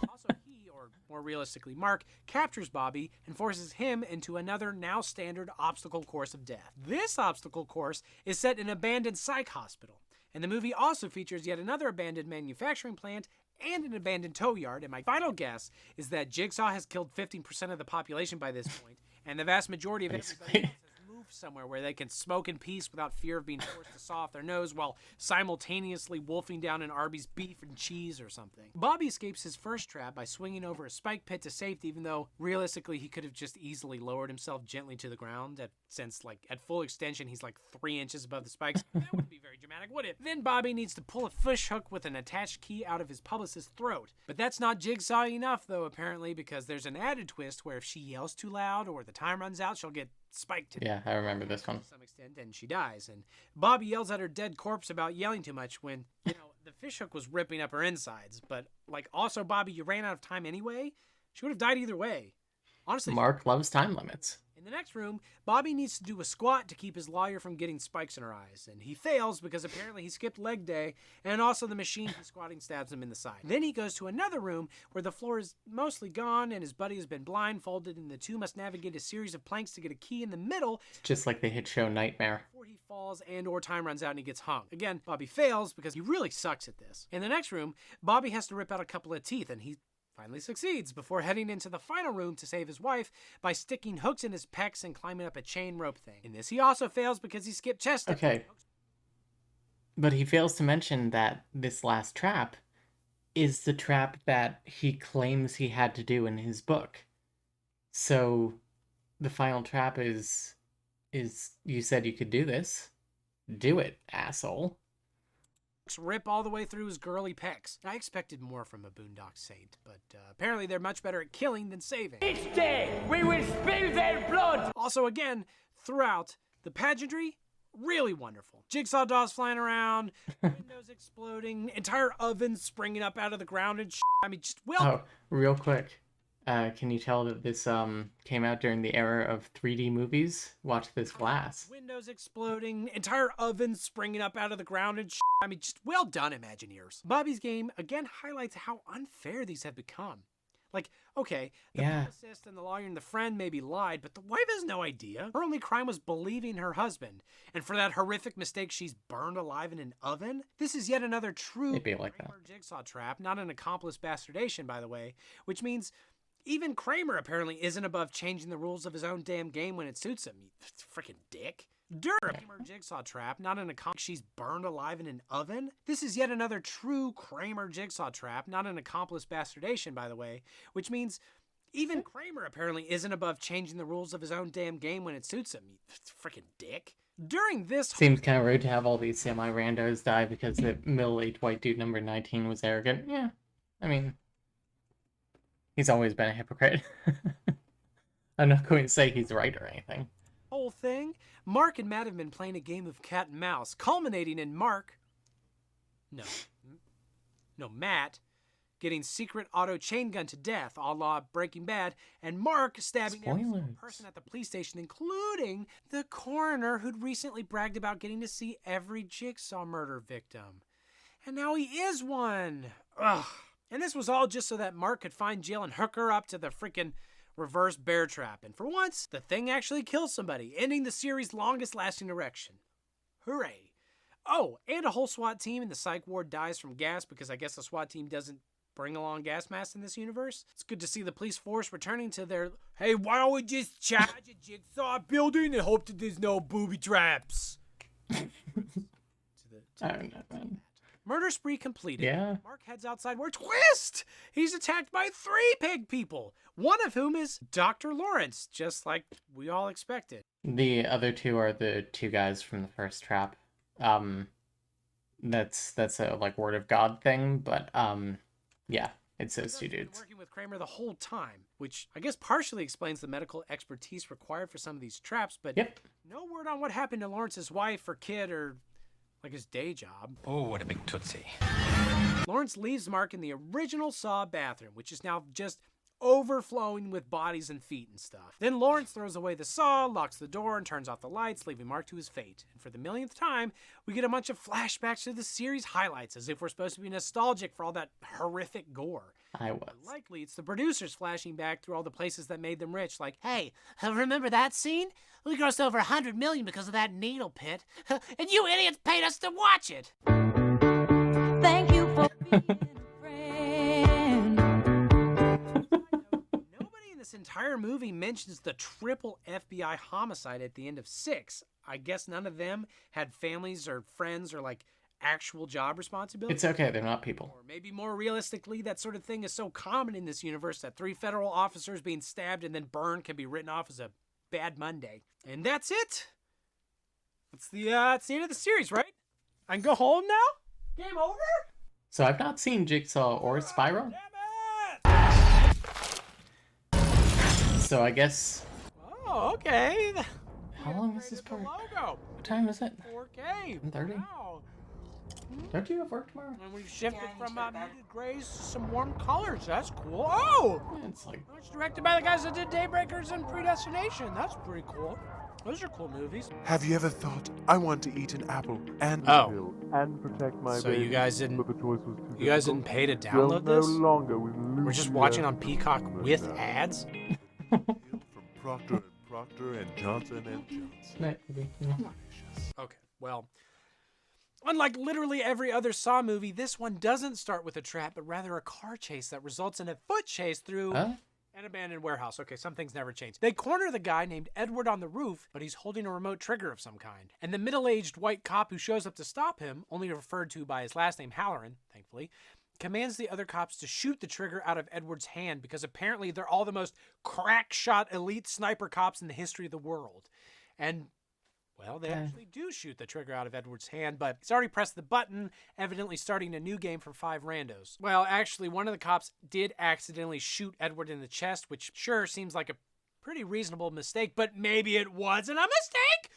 Also, he, or more realistically Mark, captures Bobby and forces him into another now standard obstacle course of death. This obstacle course is set in an abandoned psych hospital, and the movie also features yet another abandoned manufacturing plant and an abandoned tow yard, and my final guess is that Jigsaw has killed 15% of the population by this point, and the vast majority of everybody else has moved somewhere where they can smoke in peace without fear of being forced to saw off their nose while simultaneously wolfing down an Arby's beef and cheese or something. Bobby escapes his first trap by swinging over a spike pit to safety, even though realistically he could have just easily lowered himself gently to the ground, since like at full extension he's like 3 inches above the spikes. That wouldn't be very dramatic, would it? Then Bobby needs to pull a fish hook with an attached key out of his publicist's throat. But that's not Jigsaw enough though, apparently, because there's an added twist where if she yells too loud or the time runs out, she'll get spiked. Yeah, I remember this one. To some extent, and she dies. And Bobby yells at her dead corpse about yelling too much when, you know, the fishhook was ripping up her insides. But, like, also, Bobby, you ran out of time anyway? She would have died either way. Honestly. Mark loves time limits. In the next room, Bobby needs to do a squat to keep his lawyer from getting spikes in her eyes, and he fails because apparently he skipped leg day, and also the machine he's squatting stabs him in the side. Then he goes to another room where the floor is mostly gone and his buddy has been blindfolded, and the two must navigate a series of planks to get a key in the middle. Just like the hit show Nightmare. Before he falls and or time runs out and he gets hung. Again, Bobby fails because he really sucks at this. In the next room, Bobby has to rip out a couple of teeth, and he finally succeeds before heading into the final room to save his wife by sticking hooks in his pecs and climbing up a chain rope thing. In this, he also fails because he skipped chest. Okay. But he fails to mention that this last trap is the trap that he claims he had to do in his book. So the final trap is you said you could do this. Do it, asshole. Rip all the way through his girly pecs. I expected more from a Boondock Saint, but apparently they're much better at killing than saving. Each day, we will spill their blood! Also, again, throughout, the pageantry, really wonderful. Jigsaw dolls flying around, windows exploding, entire ovens springing up out of the ground and I mean, just well... Oh, real quick. Can you tell that this came out during the era of 3D movies? Watch this glass. Windows exploding, entire ovens springing up out of the ground and I mean, just well done, Imagineers. Bobby's game again highlights how unfair these have become. Like, okay, the publicist and the lawyer and the friend maybe lied, but the wife has no idea. Her only crime was believing her husband. And for that horrific mistake, she's burned alive in an oven? This is yet another true Kramer jigsaw trap, not an accomplice bastardation, by the way, which means even Kramer apparently isn't above changing the rules of his own damn game when it suits him, you freaking dick. Kramer jigsaw trap, not an accomplice. She's burned alive in an oven? This is yet another true Kramer jigsaw trap, not an accomplice bastardation, by the way, which means even Kramer apparently isn't above changing the rules of his own damn game when it suits him, you freaking dick. During this... Seems kind of rude to have all these semi-randos die because the middle-aged white dude number 19 was arrogant. Yeah, I mean... He's always been a hypocrite. I'm not going to say he's right or anything. Whole thing, Mark and Matt have been playing a game of cat and mouse, culminating in Matt getting secret auto chain gun to death, a la Breaking Bad, and Mark stabbing every single person at the police station, including the coroner who'd recently bragged about getting to see every Jigsaw murder victim. And now he is one. Ugh. And this was all just so that Mark could find Jill and hook her up to the freaking reverse bear trap. And for once, the thing actually kills somebody, ending the series' longest-lasting erection. Hooray. Oh, and a whole SWAT team in the psych ward dies from gas because I guess the SWAT team doesn't bring along gas masks in this universe. It's good to see the police force returning to their, hey, why don't we just charge a Jigsaw building and hope that there's no booby traps? I don't know, man. Murder spree completed. Yeah. Mark heads outside where twist! He's attacked by 3 pig people, one of whom is Dr. Lawrence, just like we all expected. The other two are the 2 guys from the first trap. That's a like word of God thing, but yeah, it's those 2 dudes. Working with Kramer the whole time, which I guess partially explains the medical expertise required for some of these traps, but no word on what happened to Lawrence's wife or kid or like his day job. Oh, what a big tootsie. Lawrence leaves Mark in the original Saw bathroom, which is now just overflowing with bodies and feet and stuff. Then Lawrence throws away the saw, locks the door, and turns off the lights, leaving Mark to his fate. And for the millionth time, we get a bunch of flashbacks to the series highlights, as if we're supposed to be nostalgic for all that horrific gore. I was. But likely, it's the producers flashing back through all the places that made them rich, like, hey, remember that scene? We grossed over $100 million because of that needle pit, and you idiots paid us to watch it! Thank you for being a friend. Nobody in this entire movie mentions the triple FBI homicide at the end of 6. I guess none of them had families or friends or, like, actual job responsibilities. It's okay, they're not people. Or maybe more realistically, that sort of thing is so common in this universe that 3 federal officers being stabbed and then burned can be written off as a bad Monday. And that's it. It's the end of the series, right? I can go home now? Game over? So I've not seen Jigsaw or Spiral. Damn it! So I guess... Oh, okay. How long is this part? Logo. What time is it? 4K. 30? Wow. Don't you have work tomorrow? And we've shifted from muted grays to some warm colors. That's cool. Oh! Yeah, it's like... It's directed by the guys that did Daybreakers and Predestination. That's pretty cool. Those are cool movies. Have you ever thought, I want to eat an apple and Oh. a pill and protect my So baby, you guys didn't... but the choice was too You guys difficult? didn't pay to Well, download no this? longer with We're just Lucia watching on Peacock with Murdoch. ads? From Procter & Procter and Johnson & Johnson. Okay, well... Unlike literally every other Saw movie, this one doesn't start with a trap, but rather a car chase that results in a foot chase through an abandoned warehouse. Okay, some things never change. They corner the guy named Edward on the roof, but he's holding a remote trigger of some kind. And the middle-aged white cop who shows up to stop him, only referred to by his last name Halloran, thankfully, commands the other cops to shoot the trigger out of Edward's hand because apparently they're all the most crack-shot elite sniper cops in the history of the world. And... well, they actually do shoot the trigger out of Edward's hand, but he's already pressed the button, evidently starting a new game for 5 randos. Well, actually, one of the cops did accidentally shoot Edward in the chest, which sure seems like a pretty reasonable mistake, but maybe it wasn't a mistake?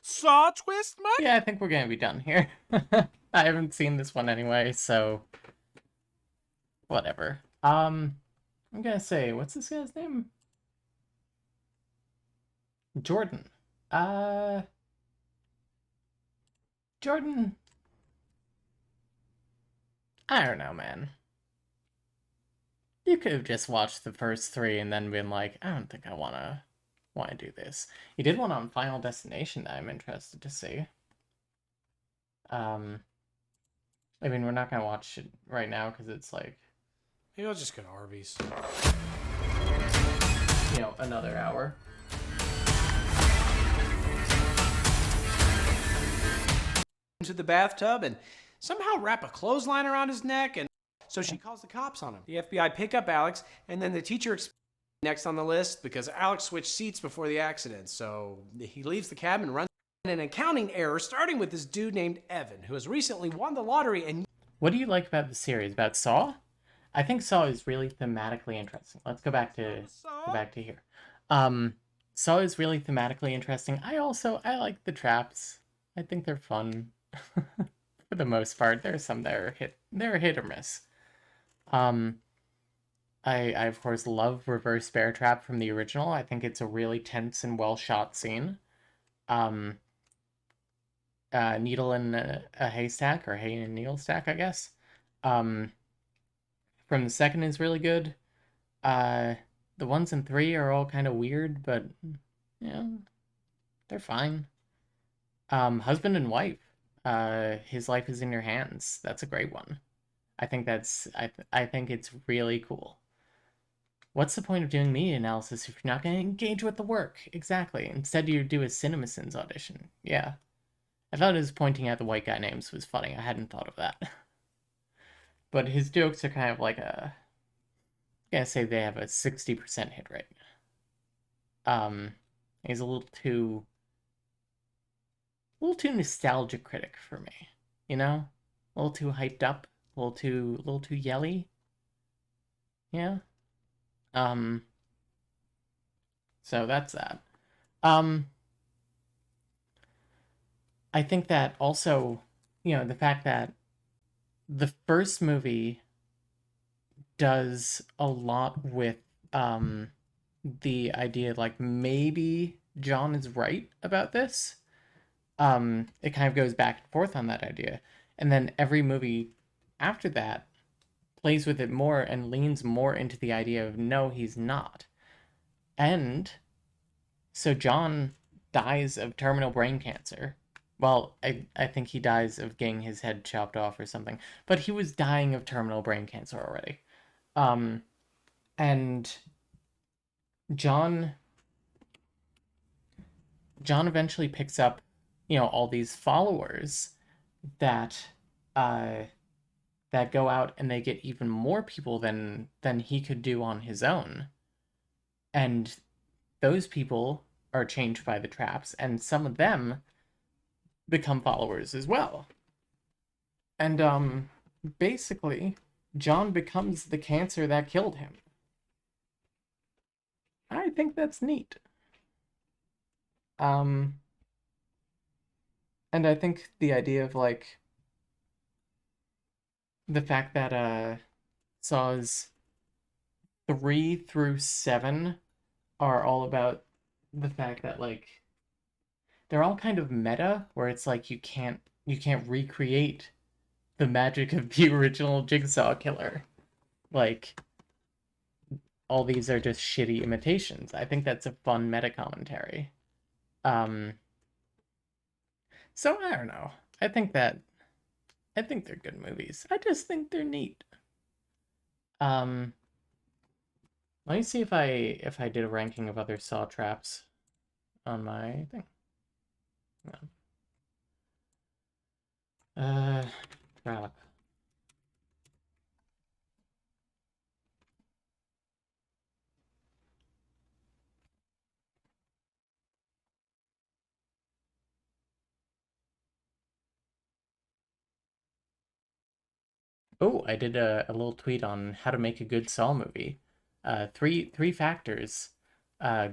Saw twist much? Yeah, I think we're gonna be done here. I haven't seen this one anyway, so... whatever. I'm gonna say, what's this guy's name? Jordan. Jordan. I don't know, man. You could have just watched the first 3 and then been like, I don't think I wanna do this. You did one on Final Destination that I'm interested to see. I mean, we're not gonna watch it right now because it's like... maybe I'll just go to Arby's. you know, another hour. Into the bathtub and somehow wrap a clothesline around his neck, and so she calls the cops on him. The FBI pick up Alex, and then the teacher next on the list because Alex switched seats before the accident, so he leaves the cabin and runs an accounting error starting with this dude named Evan who has recently won the lottery. And what do you like about the series? About Saw? I think Saw is really thematically interesting. Let's go back to here. Saw is really thematically interesting. I like the traps. I think they're fun. For the most part, there are some that are hit or miss. I of course love Reverse Bear Trap from the original. I think it's a really tense and well shot scene. Needle in a haystack, or hay in a needle stack, I guess. From the second is really good. The ones in 3 are all kind of weird, but yeah, they're fine. Husband and Wife. His Life is in Your Hands. That's a great one. I think I think it's really cool. What's the point of doing media analysis if you're not going to engage with the work? Exactly. Instead, you do a CinemaSins audition. Yeah. I thought his pointing out the white guy names was funny. I hadn't thought of that. But his jokes are kind of like I'm gonna say they have a 60% hit rate. He's a little too nostalgia critic for me, you know? A little too hyped up, a little too yelly. Yeah. So that's that. I think that also, you know, the fact that the first movie does a lot with the idea like maybe John is right about this. It kind of goes back and forth on that idea. And then every movie after that plays with it more and leans more into the idea of no, he's not. And so John dies of terminal brain cancer. Well, I think he dies of getting his head chopped off or something. But he was dying of terminal brain cancer already. And John eventually picks up, you know, all these followers that go out and they get even more people than he could do on his own. And those people are changed by the traps, and some of them become followers as well. And basically, John becomes the cancer that killed him. I think that's neat. And And I think the idea of like the fact that Saws 3 through 7 are all about the fact that like they're all kind of meta where it's like you can't recreate the magic of the original Jigsaw killer. Like all these are just shitty imitations. I think that's a fun meta commentary. Um so I don't know. I think they're good movies. I just think they're neat. Um Let me see if I did a ranking of other saw traps on my thing. No. Trap. Oh, I did a little tweet on how to make a good Saw movie. Three factors.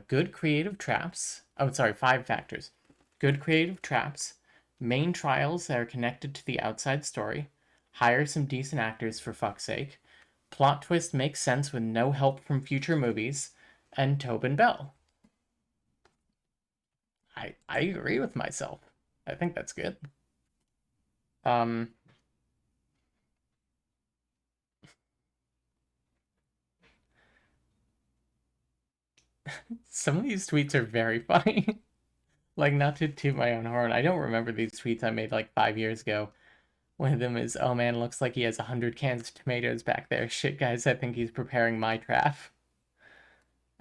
Good creative traps. Oh, sorry, 5 factors. Good creative traps. Main trials that are connected to the outside story. Hire some decent actors for fuck's sake. Plot twist makes sense with no help from future movies. And Tobin Bell. I agree with myself. I think that's good. Um, some of these tweets are very funny. Like, not to toot my own horn, I don't remember these tweets I made like 5 years ago. One of them is, oh man, looks like he has 100 cans of tomatoes back there. Shit, guys, I think he's preparing my trap.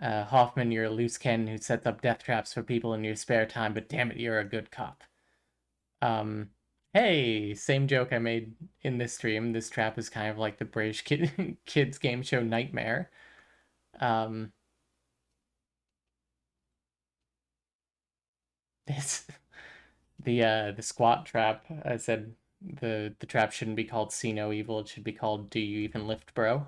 Hoffman, you're a loose cannon who sets up death traps for people in your spare time, but damn it, you're a good cop. Hey, same joke I made in this stream. This trap is kind of like the British kids game show Nightmare. This the squat trap. I said the trap shouldn't be called See No Evil. It should be called Do You Even Lift, Bro?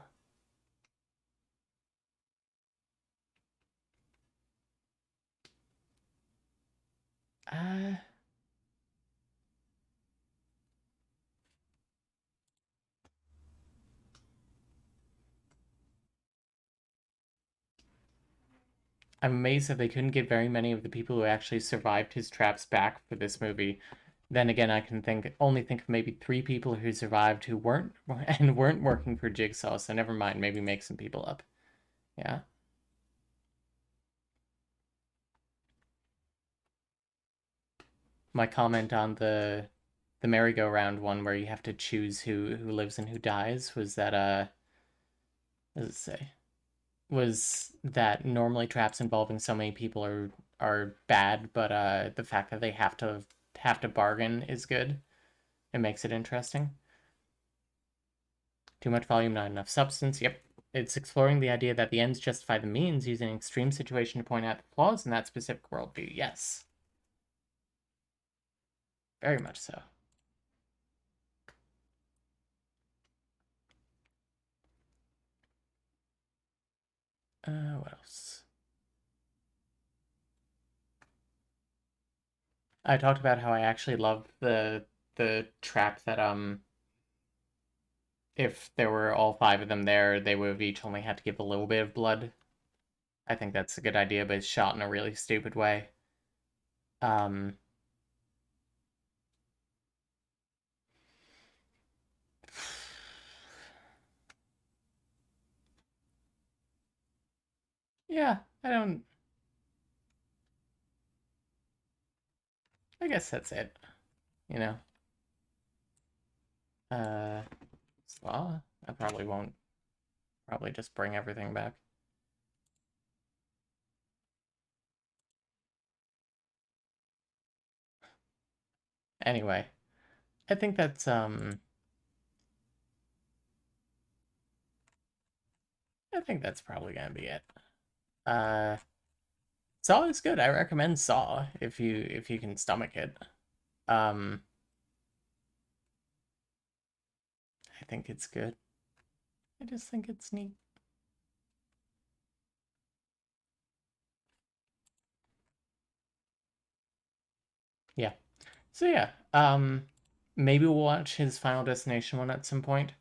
Uh, I'm amazed that they couldn't get very many of the people who actually survived his traps back for this movie. Then again, I can only think of maybe 3 people who survived who weren't and weren't working for Jigsaw. So never mind. Maybe make some people up. Yeah. My comment on the merry-go-round one where you have to choose who lives and who dies was that what does it say? Was that normally traps involving so many people are bad, but the fact that they have to bargain is good. It makes it interesting. Too much volume, not enough substance. Yep. It's exploring the idea that the ends justify the means, using an extreme situation to point out the flaws in that specific worldview. Yes. Very much so. What else? I talked about how I actually love the trap that if there were all 5 of them there, they would have each only had to give a little bit of blood. I think that's a good idea, but it's shot in a really stupid way. Um Yeah, I guess that's it. You know? Uh Slaw? I probably won't just bring everything back. Anyway, I think that's probably gonna be it. Uh Saw is good. I recommend Saw if you can stomach it. Um I think it's good. I just think it's neat. Yeah. So yeah, maybe we'll watch his Final Destination one at some point.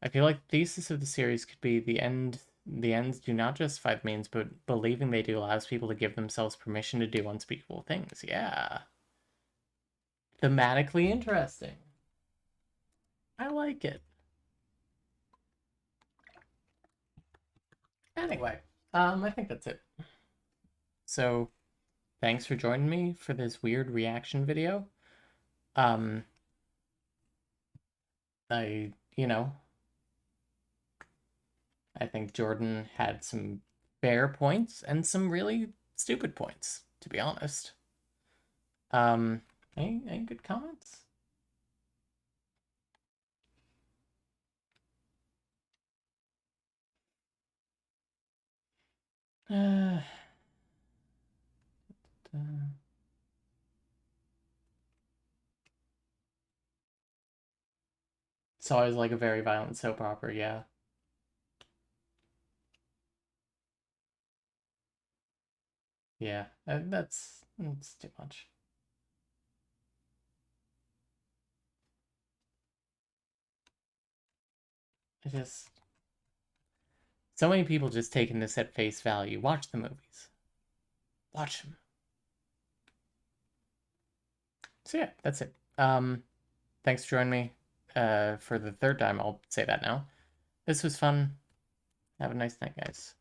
I feel like the thesis of the series could be the ends do not justify the means, but believing they do allows people to give themselves permission to do unspeakable things. Yeah. Thematically interesting. I like it. Anyway, I think that's it. So, thanks for joining me for this weird reaction video. Um, I, you know, I think Jordan had some fair points and some really stupid points, to be honest. Any good comments? Uh, it's always like a very violent soap opera, yeah. Yeah, that's too much. It just so many people just taking this at face value. Watch the movies. Watch them. So yeah, that's it. Thanks for joining me. For the third time, I'll say that now. This was fun. Have a nice night, guys.